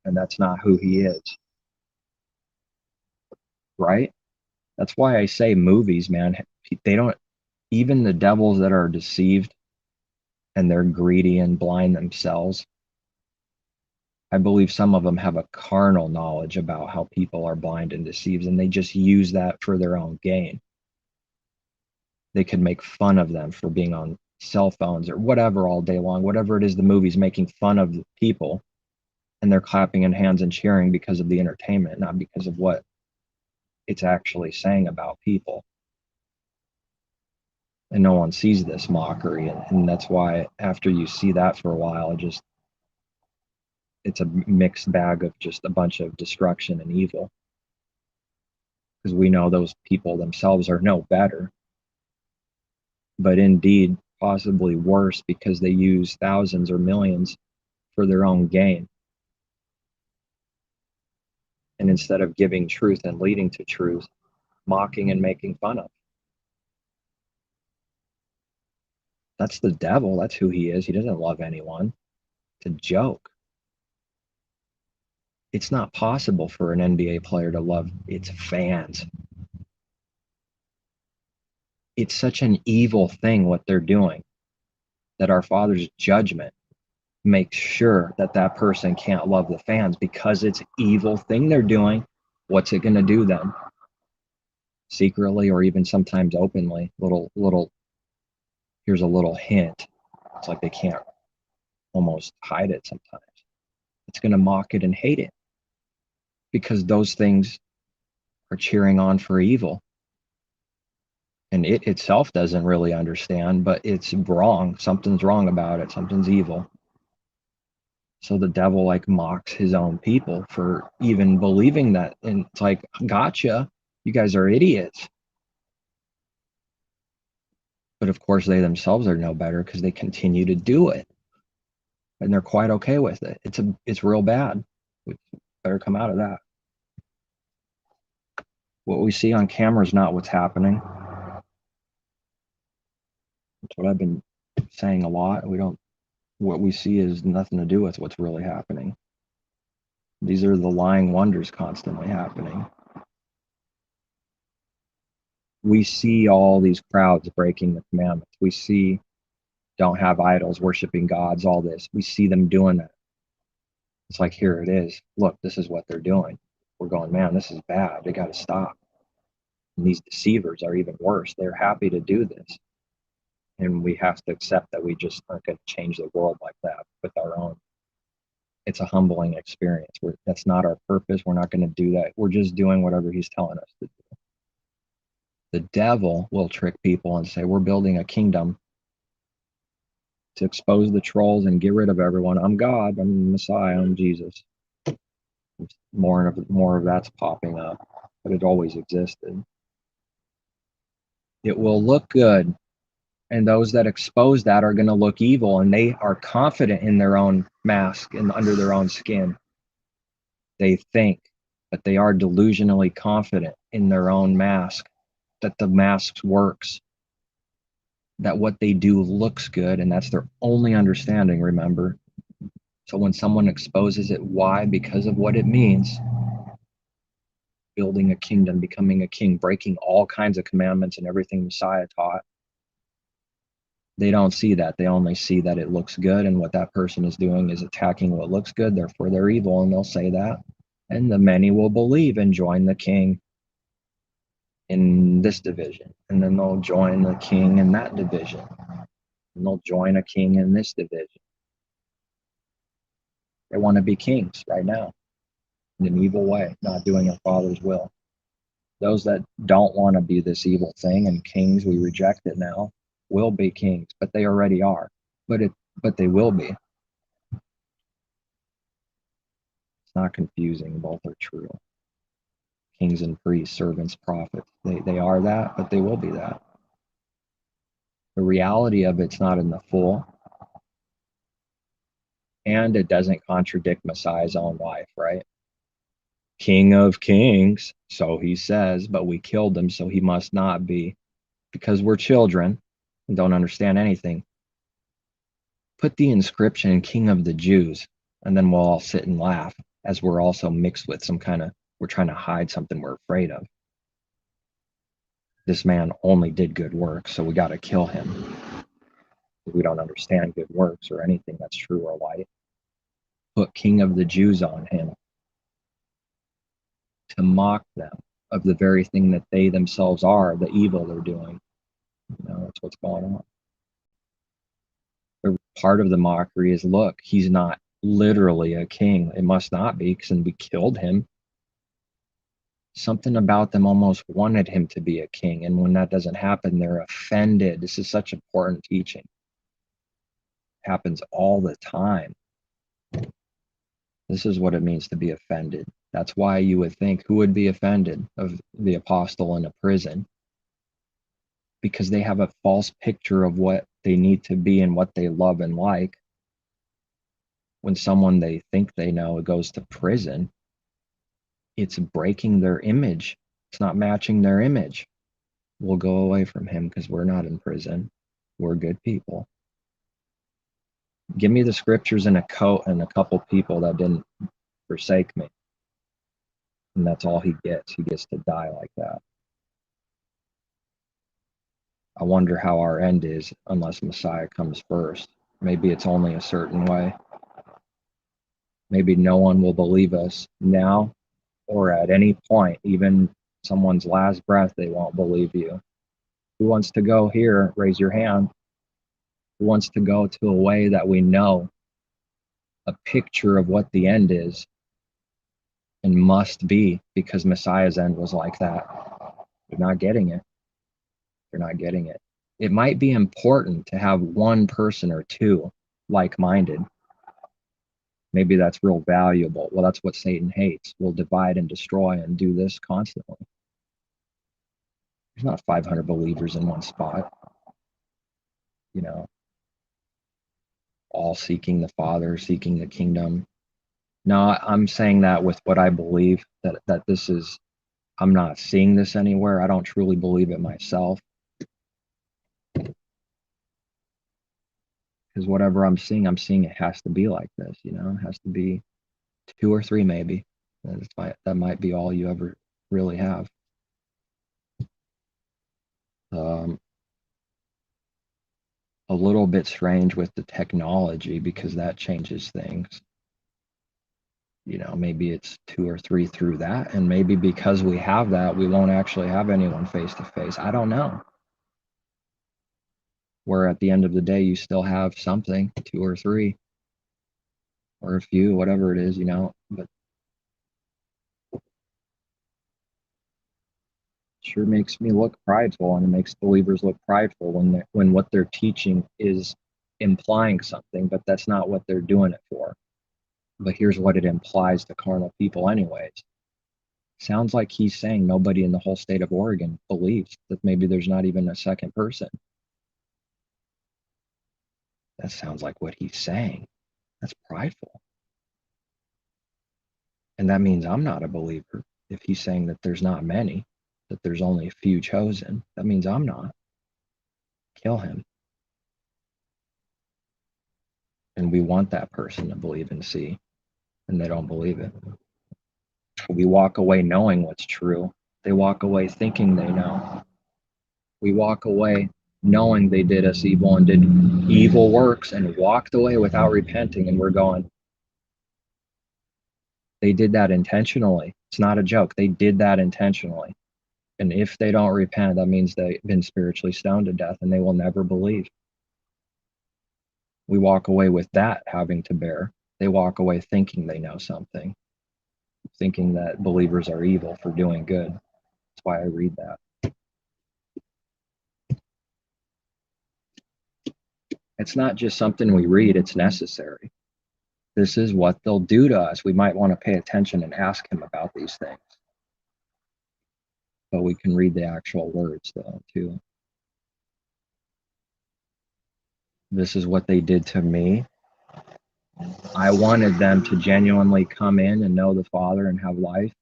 And that's not who he is. Right? That's why I say movies, man, they don't, even the devils that are deceived and they're greedy and blind themselves, I believe some of them have a carnal knowledge about how people are blind and deceived, and they just use that for their own gain. They could make fun of them for being on cell phones or whatever all day long, whatever it is the movie's making fun of the people, and they're clapping in hands and cheering because of the entertainment, not because of what it's actually saying about people. And no one sees this mockery, and that's why after you see that for a while, it's a mixed bag of just a bunch of destruction and evil, because we know those people themselves are no better, but indeed possibly worse, because they use thousands or millions for their own gain. And instead of giving truth and leading to truth, mocking and making fun of. That's the devil. That's who he is. He doesn't love anyone. It's a joke. It's not possible for an NBA player to love its fans. It's such an evil thing what they're doing, that our Father's judgment makes sure that that person can't love the fans, because it's an evil thing they're doing. What's it going to do then? Secretly, or even sometimes openly, here's a little hint. It's like they can't almost hide it sometimes. It's going to mock it and hate it, because those things are cheering on for evil. And it itself doesn't really understand, but it's wrong. Something's wrong about it. Something's evil. So the devil like mocks his own people for even believing that. And it's like, gotcha, you guys are idiots. But of course they themselves are no better, because they continue to do it. And they're quite okay with it. It's real bad. We better come out of that. What we see on camera is not what's happening. That's what I've been saying a lot. What we see is nothing to do with what's really happening. These are the lying wonders constantly happening. We see all these crowds breaking the commandments. We see don't have idols, worshiping gods, all this. We see them doing that. It's like, here it is. Look, this is what they're doing. We're going, man, this is bad. They got to stop. And these deceivers are even worse. They're happy to do this. And we have to accept that we just aren't going to change the world like that with our own. It's a humbling experience. That's not our purpose. We're not going to do that. We're just doing whatever he's telling us to do. The devil will trick people and say, we're building a kingdom to expose the trolls and get rid of everyone. I'm God. I'm the Messiah. I'm Jesus. More of that's popping up, but it always existed. It will look good, and those that expose that are going to look evil, and they are confident in their own mask and under their own skin. They think that they are delusionally confident in their own mask, that the mask works, that what they do looks good, and that's their only understanding, remember. So when someone exposes it, why? Because of what it means. Building a kingdom, becoming a king, breaking all kinds of commandments and everything Messiah taught. They don't see that. They only see that it looks good, and what that person is doing is attacking what looks good, therefore they're evil, and they'll say that. And the many will believe and join the king in this division, and then they'll join the king in that division, and they'll join a king in this division. They want to be kings right now in an evil way, not doing our Father's will. Those that don't want to be this evil thing and kings, we reject it now, will be kings, but they already are. But they will be. It's not confusing. Both are true. Kings and priests, servants, prophets. They are that, but they will be that. The reality of it's not in the full. And it doesn't contradict Messiah's own life, right? King of kings, so he says, but we killed him, so he must not be, because we're children and don't understand anything. Put the inscription King of the Jews, and then we'll all sit and laugh, as we're also mixed with we're trying to hide something we're afraid of. This man only did good works, so we got to kill him. We don't understand good works or anything that's true or light. put King of the Jews on him, to mock them of the very thing that they themselves are, the evil they're doing. That's what's going on. Part of the mockery is, look, he's not literally a king. It must not be, because we killed him. Something about them almost wanted him to be a king, and when that doesn't happen, they're offended. This is such important teaching. It happens all the time. This is what it means to be offended. That's why you would think, who would be offended of the apostle in a prison? Because they have a false picture of what they need to be and what they love and like. When someone they think they know goes to prison, it's breaking their image. It's not matching their image. We'll go away from him because we're not in prison. We're good people. Give me the scriptures and a coat and a couple people that didn't forsake me. And that's all he gets. He gets to die like that. I wonder how our end is unless Messiah comes first. Maybe it's only a certain way. Maybe no one will believe us now or at any point, even someone's last breath, they won't believe you. Who wants to go here? Raise your hand. Who wants to go to a way that we know a picture of what the end is and must be, because Messiah's end was like that? You're not getting it. You're not getting it. It might be important to have one person or two like-minded. Maybe that's real valuable. Well, that's what Satan hates. We'll divide and destroy and do this constantly. There's not 500 believers in one spot, all seeking the Father, seeking the kingdom. No, I'm saying that with what I believe, that this is, I'm not seeing this anywhere. I don't truly believe it myself. Because whatever I'm seeing it has to be like this, it has to be 2 or 3 maybe. That might be all you ever really have. A little bit strange with the technology, because that changes things. Maybe it's 2 or 3 through that, and maybe because we have that, we won't actually have anyone face to face. I don't know. Where at the end of the day, you still have something, 2 or 3, or a few, whatever it is, but sure makes me look prideful, and it makes believers look prideful when what they're teaching is implying something, but that's not what they're doing it for. But here's what it implies to carnal people anyways. Sounds like he's saying nobody in the whole state of Oregon believes that maybe there's not even a second person. That sounds like what he's saying. That's prideful. And that means I'm not a believer. If he's saying that there's not many, that there's only a few chosen, that means I'm not. Kill him. And we want that person to believe and see, and they don't believe it. We walk away knowing what's true. They walk away thinking they know. We walk away knowing they did us evil and did evil works and walked away without repenting, and we're going, they did that intentionally. It's not a joke. They did that intentionally. And if they don't repent, that means they've been spiritually stoned to death and they will never believe. We walk away with that having to bear. They walk away thinking they know something, thinking that believers are evil for doing good. That's why I read that. It's not just something we read, it's necessary. This is what they'll do to us. We might want to pay attention and ask him about these things. But we can read the actual words, though, too. This is what they did to me. I wanted them to genuinely come in and know the Father and have life.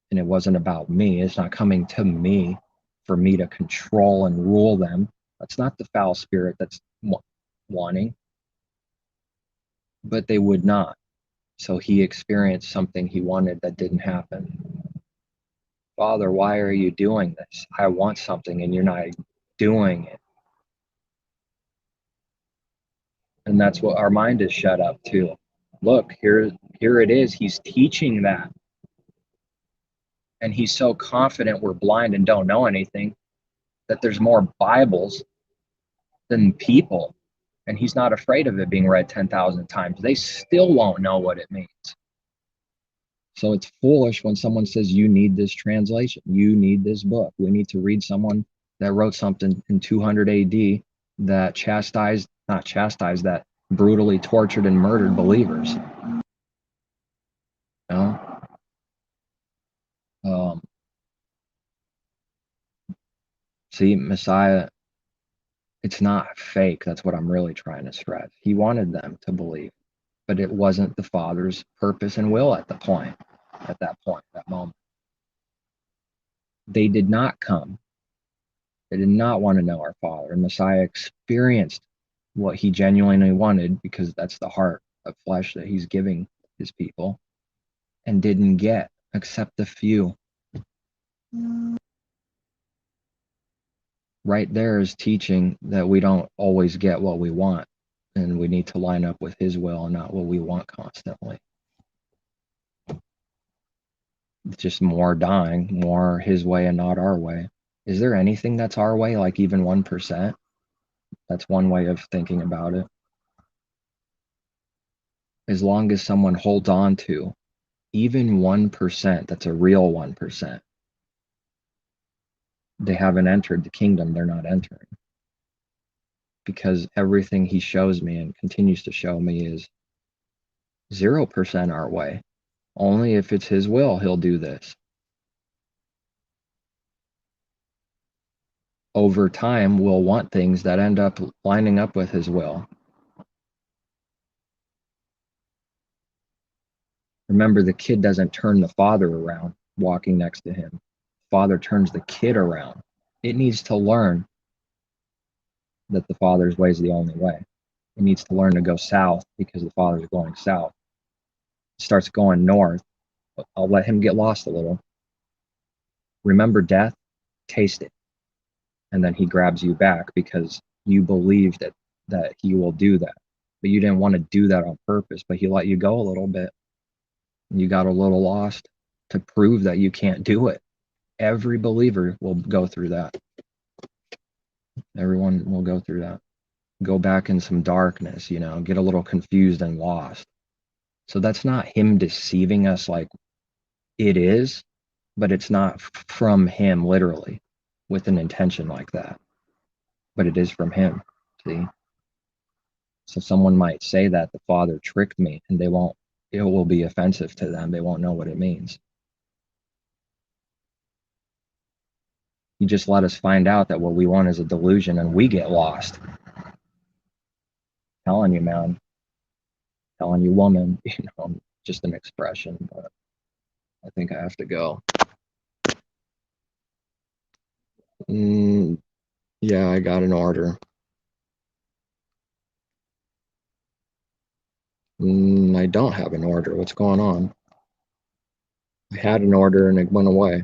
And it wasn't about me. It's not coming to me for me to control and rule them. That's not the foul spirit that's wanting. But they would not. So he experienced something he wanted that didn't happen. Father, why are you doing this? I want something and you're not doing it. And that's what our mind is shut up to. Look, here it is. He's teaching that. And he's so confident we're blind and don't know anything that there's more Bibles than people. And he's not afraid of it being read 10,000 times. They still won't know what it means. So it's foolish when someone says, you need this translation. You need this book. We need to read someone that wrote something in 200 AD that that brutally tortured and murdered believers. You know? See, Messiah, it's not fake. That's what I'm really trying to stress. He wanted them to believe, but it wasn't the Father's purpose and will at that point, that moment. They did not come. They did not want to know our Father. And Messiah experienced what he genuinely wanted, because that's the heart of flesh that he's giving his people, and didn't get, except the few. Right there is teaching that we don't always get what we want, and we need to line up with his will and not what we want constantly. It's just more dying, more his way and not our way. Is there anything that's our way, like even 1%? That's one way of thinking about it. As long as someone holds on to even 1%, that's a real 1%, they haven't entered the kingdom. They're not entering. Because everything he shows me and continues to show me is 0% our way. Only if it's his will, he'll do this. Over time, we'll want things that end up lining up with his will. Remember, the kid doesn't turn the father around walking next to him. Father turns the kid around. It needs to learn that the father's way is the only way. It needs to learn to go south because the father's going south. It starts going north. I'll let him get lost a little. Remember death? Taste it. And then he grabs you back because you believe that he will do that. But you didn't want to do that on purpose, but he let you go a little bit. You got a little lost to prove that you can't do it. Every believer will go through that. Everyone will go through that. Go back in some darkness, get a little confused and lost. So that's not him deceiving us like it is, but it's not from him literally with an intention like that. But it is from him, see? So someone might say that the Father tricked me, and it will be offensive to them. They won't know what it means. He just let us find out that what we want is a delusion, and we get lost. Telling you, man. Telling you, woman. Just an expression, but I think I have to go. Yeah, I got an order. I don't have an order. What's going on? I had an order and it went away.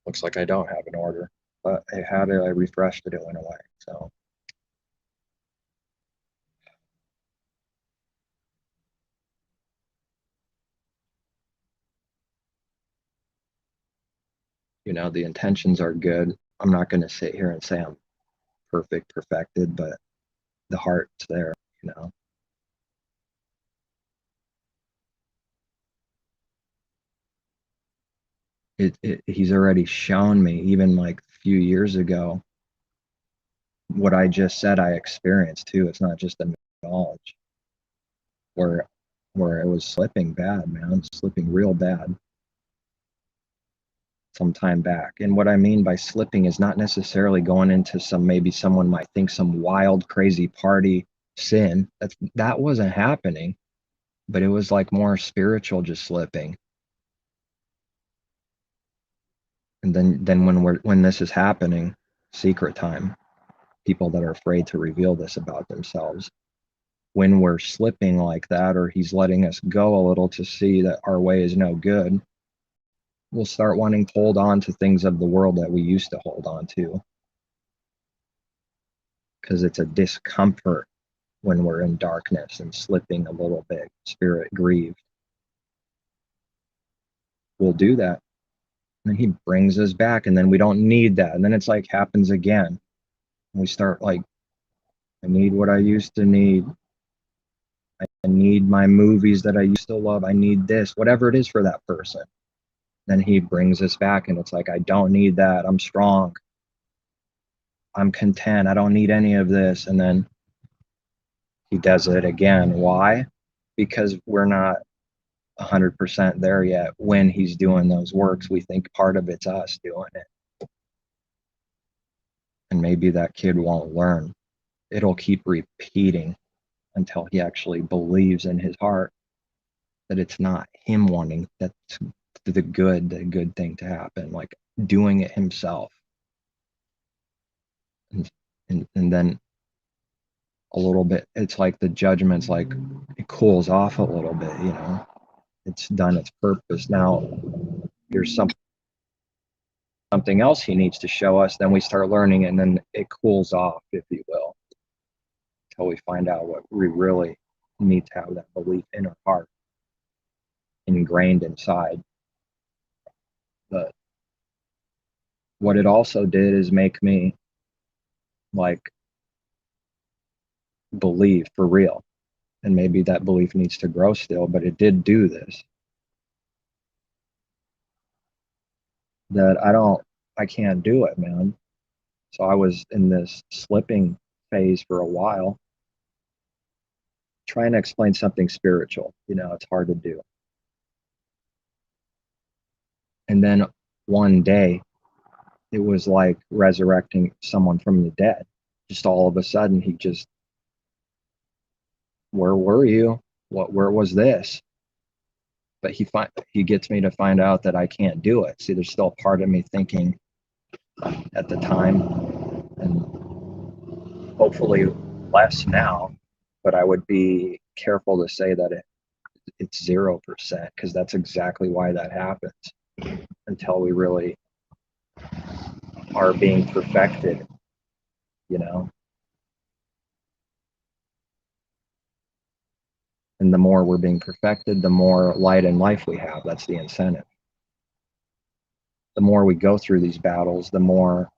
Looks like I don't have an order, but I had it, I refreshed it, it went away. So the intentions are good. I'm not going to sit here and say I'm perfected, but the heart's there. He's already shown me, even like a few years ago, what I just said I experienced too. It's not just a knowledge where it was slipping bad, man, slipping real bad some time back. And what I mean by slipping is not necessarily going into maybe someone might think some wild, crazy party sin. That wasn't happening, but it was like more spiritual, just slipping. And then when this is happening, secret time, people that are afraid to reveal this about themselves, when we're slipping like that, or he's letting us go a little to see that our way is no good, we'll start wanting to hold on to things of the world that we used to hold on to. because it's a discomfort when we're in darkness and slipping a little bit, spirit grieved. We'll do that. And he brings us back, and then we don't need that. And then it's like happens again. And we start like, I need what I used to need. I need my movies that I used to love. I need this, whatever it is for that person. Then he brings us back, and it's like, I don't need that. I'm strong. I'm content. I don't need any of this. And then he does it again. Why? Because we're not 100% there yet. When he's doing those works, we think part of it's us doing it. And maybe that kid won't learn. It'll keep repeating until he actually believes in his heart that it's not him wanting that's the good thing to happen, like doing it himself. And then a little bit, it's like the judgment's like, it cools off a little bit, you know, it's done its purpose. Now here's something else he needs to show us. Then we start learning, and then it cools off, if you will, until we find out what we really need to have, that belief in our heart ingrained inside. But what it also did is make me like believe for real. And maybe that belief needs to grow still, but it did do this. That I can't do it, man. So I was in this slipping phase for a while, trying to explain something spiritual. You know, it's hard to do. And then one day, it was like resurrecting someone from the dead. Just all of a sudden, he just, where were you? Where was this? But he gets me to find out that I can't do it. See, there's still part of me thinking at the time, and hopefully less now, but I would be careful to say that it's 0%, because that's exactly why that happens, until we really are being perfected, you know. And the more we're being perfected, the more light and life we have. That's the incentive. The more we go through these battles, the more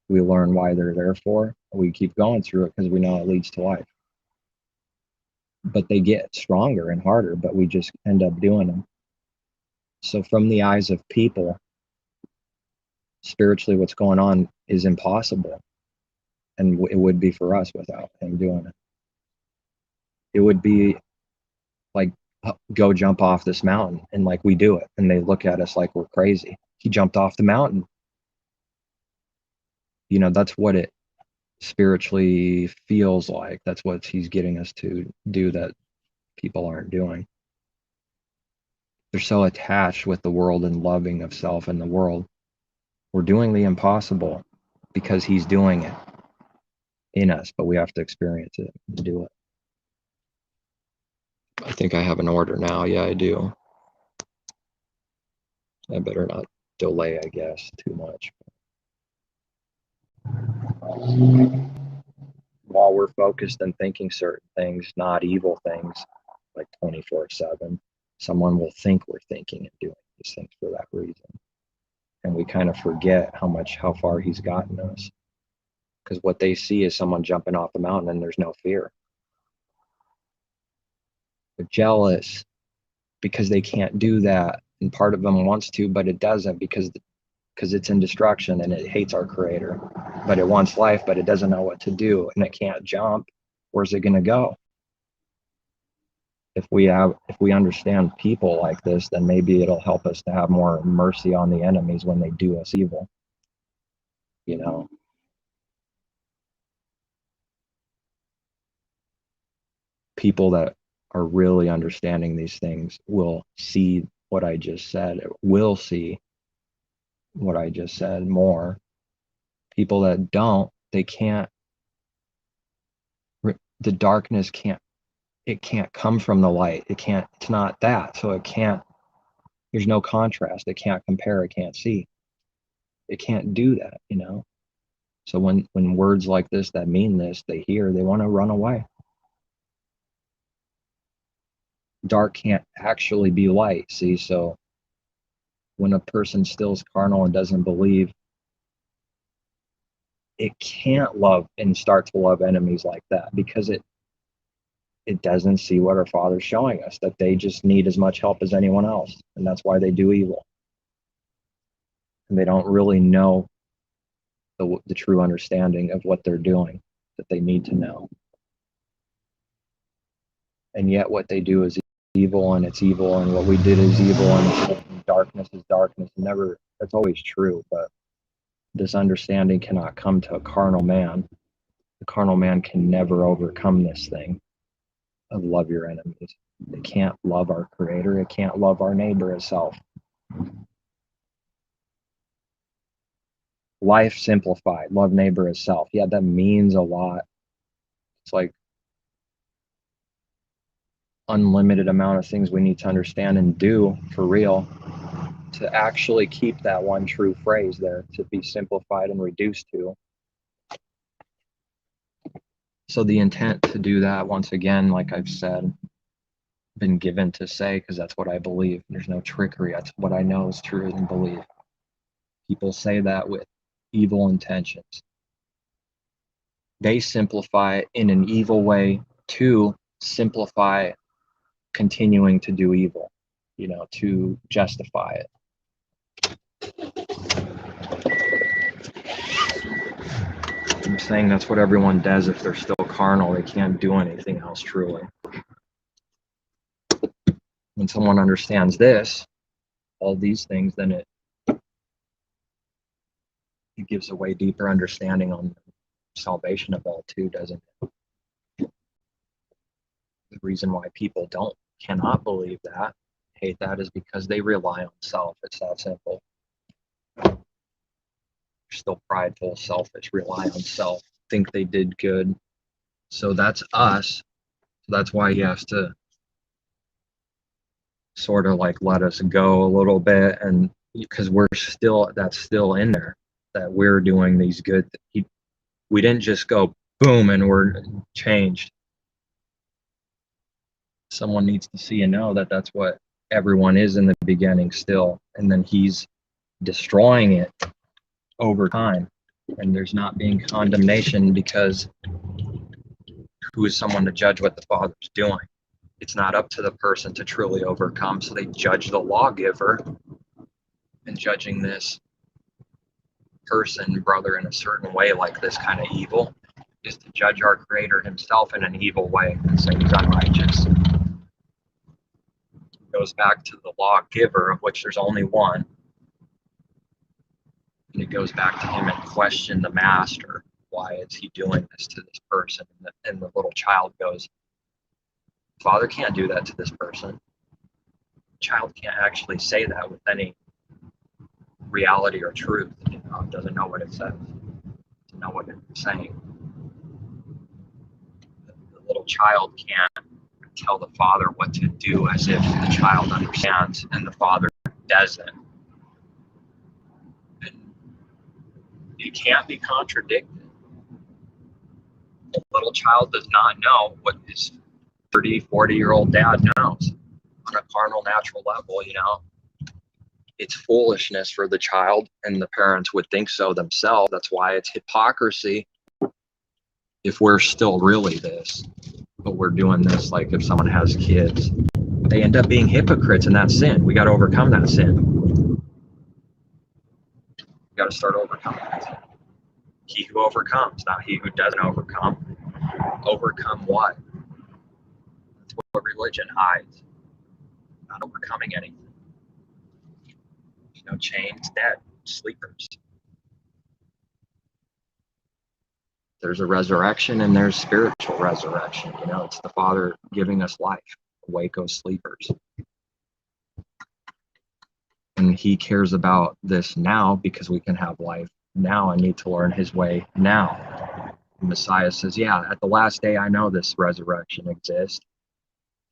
we learn why they're there for. We keep going through it because we know it leads to life. But they get stronger and harder, but we just end up doing them. So from the eyes of people, spiritually, what's going on is impossible. And it would be for us without him doing it. It would be like, go jump off this mountain, and like we do it, and they look at us like we're crazy. He jumped off the mountain. You know, that's what it spiritually feels like. That's what he's getting us to do that people aren't doing. They're so attached with the world and loving of self and the world. We're doing the impossible because he's doing it in us, but we have to experience it and do it. I think I have an order now. Yeah, I do. I better not delay, I guess, too much. While we're focused and thinking certain things, not evil things, like 24/7, someone will think we're thinking and doing these things for that reason. And we kind of forget how far he's gotten us. Because what they see is someone jumping off the mountain and there's no fear. They're jealous because they can't do that. And part of them wants to, but it doesn't, because it's in destruction and it hates our creator. But it wants life, but it doesn't know what to do, and it can't jump. Where's it going to go? If we understand people like this, then maybe it'll help us to have more mercy on the enemies when they do us evil. You know? People that are really understanding these things will see what I just said. Will see what I just said more. People that don't, they can't. The darkness can't come from the light. It's not that. So it can't, there's no contrast. It can't compare. It can't see. It can't do that, you know? So when words like this that mean this, they hear, they want to run away. Dark can't actually be light, see? So when a person still is carnal and doesn't believe, it can't love and start to love enemies like that, because it doesn't see what our Father's showing us, that they just need as much help as anyone else, and that's why they do evil. And they don't really know the true understanding of what they're doing that they need to know. And yet what they do is evil, and it's evil, and what we did is evil, and darkness is darkness. Never, that's always true, but this understanding cannot come to a carnal man. The carnal man can never overcome this thing of love your enemies. It can't love our Creator. It can't love our neighbor as self. Life simplified, love neighbor as self. Yeah, that means a lot. It's like unlimited amount of things we need to understand and do for real to actually keep that one true phrase there, to be simplified and reduced to. So the intent to do that, once again, like I've said, been given to say, because that's what I believe. There's no trickery. That's what I know is true and believe. People say that with evil intentions. They simplify it in an evil way to simplify continuing to do evil, to justify it. I'm saying that's what everyone does if they're still carnal. They can't do anything else truly. When someone understands this, all these things, then it gives a way deeper understanding on salvation of all too, doesn't it? The reason why people cannot believe that, hate that, is because they rely on self. It's that simple. They're still prideful, selfish, rely on self, think they did good. So that's us. That's why he has to sort of like let us go a little bit, and because that's still in there, that we're doing these good things. We didn't just go boom and we're changed. Someone needs to see and know that that's what everyone is in the beginning still, and then he's destroying it over time, and there's not being condemnation, because who is someone to judge what the Father's doing? It's not up to the person to truly overcome, so they judge the lawgiver, and judging this person, brother, in a certain way, like this kind of evil, is to judge our Creator himself in an evil way and say he's unrighteous. It goes back to the lawgiver, of which there's only one, and it goes back to him and question the master. Why is he doing this to this person? And the little child goes, Father can't do that to this person. The child can't actually say that with any reality or truth. It doesn't know what it says. It doesn't know what it's saying. The little child can't tell the Father what to do as if the child understands and the Father doesn't. And it can't be contradicted. The little child does not know what his 30, 40-year-old dad knows on a carnal, natural level, It's foolishness for the child, and the parents would think so themselves. That's why it's hypocrisy if we're still really this. But we're doing this like if someone has kids. They end up being hypocrites, and that's sin. We got to overcome that sin. We got to start overcoming that sin. He who overcomes, not he who doesn't overcome. Overcome what? That's what religion hides. Not overcoming anything. Chains, dead, sleepers. There's a resurrection and there's spiritual resurrection. It's the Father giving us life. Awake, O sleepers. And he cares about this now because we can have life now. I need to learn his way now. The Messiah says, yeah, at the last day, I know this resurrection exists.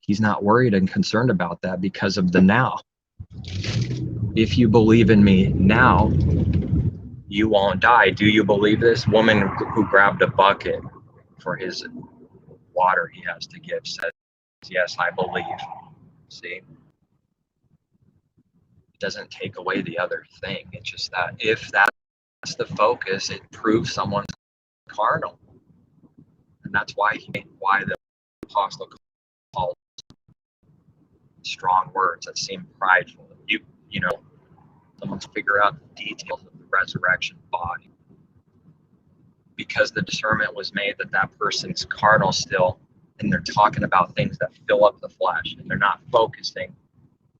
He's not worried and concerned about that because of the now. If you believe in me now, You won't die. Do you believe this? Woman who grabbed a bucket for his water he has to give says, yes, I believe. See? It doesn't take away the other thing. It's just that if that's the focus, it proves someone's carnal. And that's why the apostle called strong words that seem prideful. You know, someone's figure out the details of the resurrection body. Because the discernment was made that that person's carnal still, and they're talking about things that fill up the flesh, and they're not focusing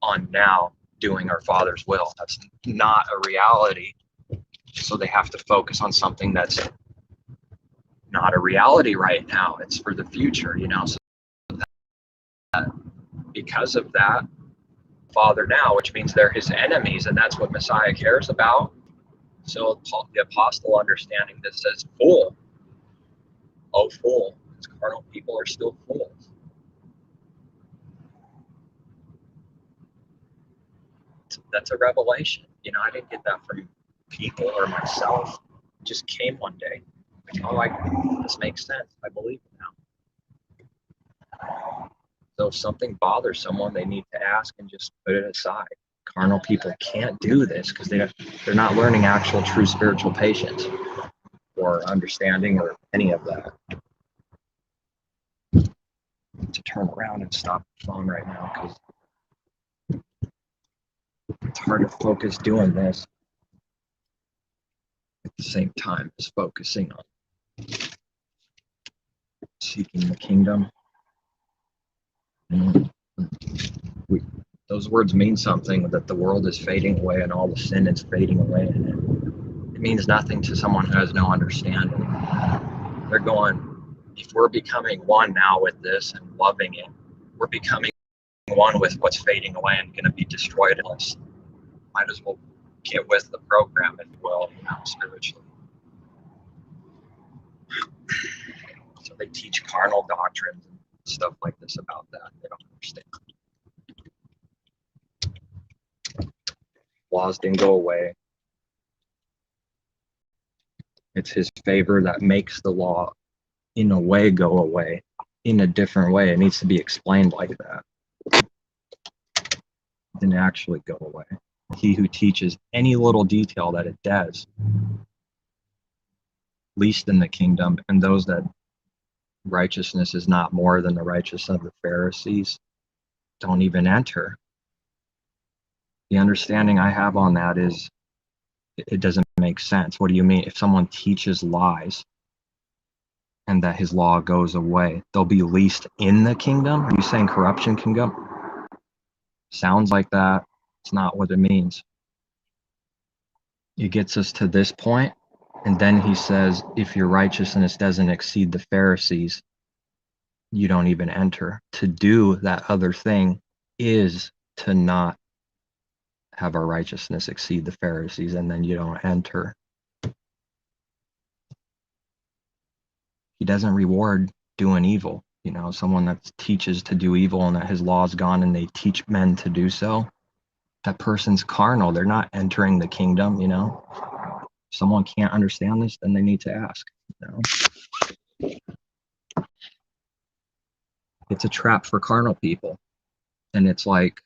on now doing our Father's will. That's not a reality. So they have to focus on something that's not a reality right now. It's for the future, you know. So that, because of that, Father now, which means they're his enemies, and that's what Messiah cares about. So the apostle understanding this says, fool. Oh, fool. Because carnal people are still fools. That's a revelation. You know, I didn't get that from people or myself. It just came one day. Like, oh, this makes sense. I believe it now. So if something bothers someone, they need to ask and just put it aside. Carnal people can't do this because they're not learning actual true spiritual patience or understanding or any of that. To turn around and stop the phone right now because it's hard to focus doing this at the same time as focusing on seeking the kingdom. And those words mean something, that the world is fading away and all the sin is fading away, and it means nothing to someone who has no understanding. They're going, if we're becoming one now with this and loving it, we're becoming one with what's fading away and going to be destroyed in us. Might as well get with the program, if you will, you know, spiritually. So they teach carnal doctrines and stuff like this about that. They don't understand. Laws didn't go away. It's his favor that makes the law in a way go away, in a different way. It needs to be explained like that. It didn't actually go away. He who teaches any little detail that it does, least in the kingdom, and those that righteousness is not more than the righteousness of the Pharisees, don't even enter. The understanding I have on that is it doesn't make sense. What do you mean? If someone teaches lies and that his law goes away, they'll be least in the kingdom? Are you saying corruption can go? Sounds like that. It's not what it means. It gets us to this point, and then he says, if your righteousness doesn't exceed the Pharisees, you don't even enter. To do that other thing is to not have our righteousness exceed the Pharisees, and then you don't enter. He doesn't reward doing evil. You know, someone that teaches to do evil and that his law is gone and they teach men to do so, that person's carnal. They're not entering the kingdom, you know. If someone can't understand this, then they need to ask, you know. It's a trap for carnal people. And it's like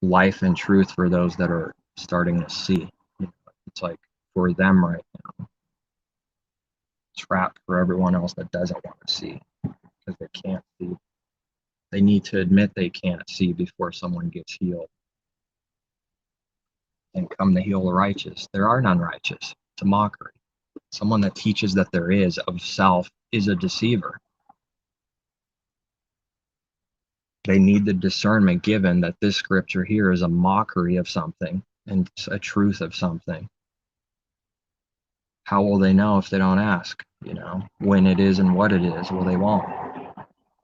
life and truth for those that are starting to see. You know, it's like for them right now. Trap for everyone else that doesn't want to see because they can't see. They need to admit they can't see before someone gets healed. And come to heal the righteous. There are none righteous. It's a mockery. Someone that teaches that there is of self is a deceiver. They need the discernment given that this scripture here is a mockery of something and a truth of something. How will they know if they don't ask? You know, when it is and what it is? Well, they won't.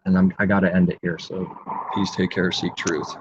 And I got to end it here. So please take care, seek truth.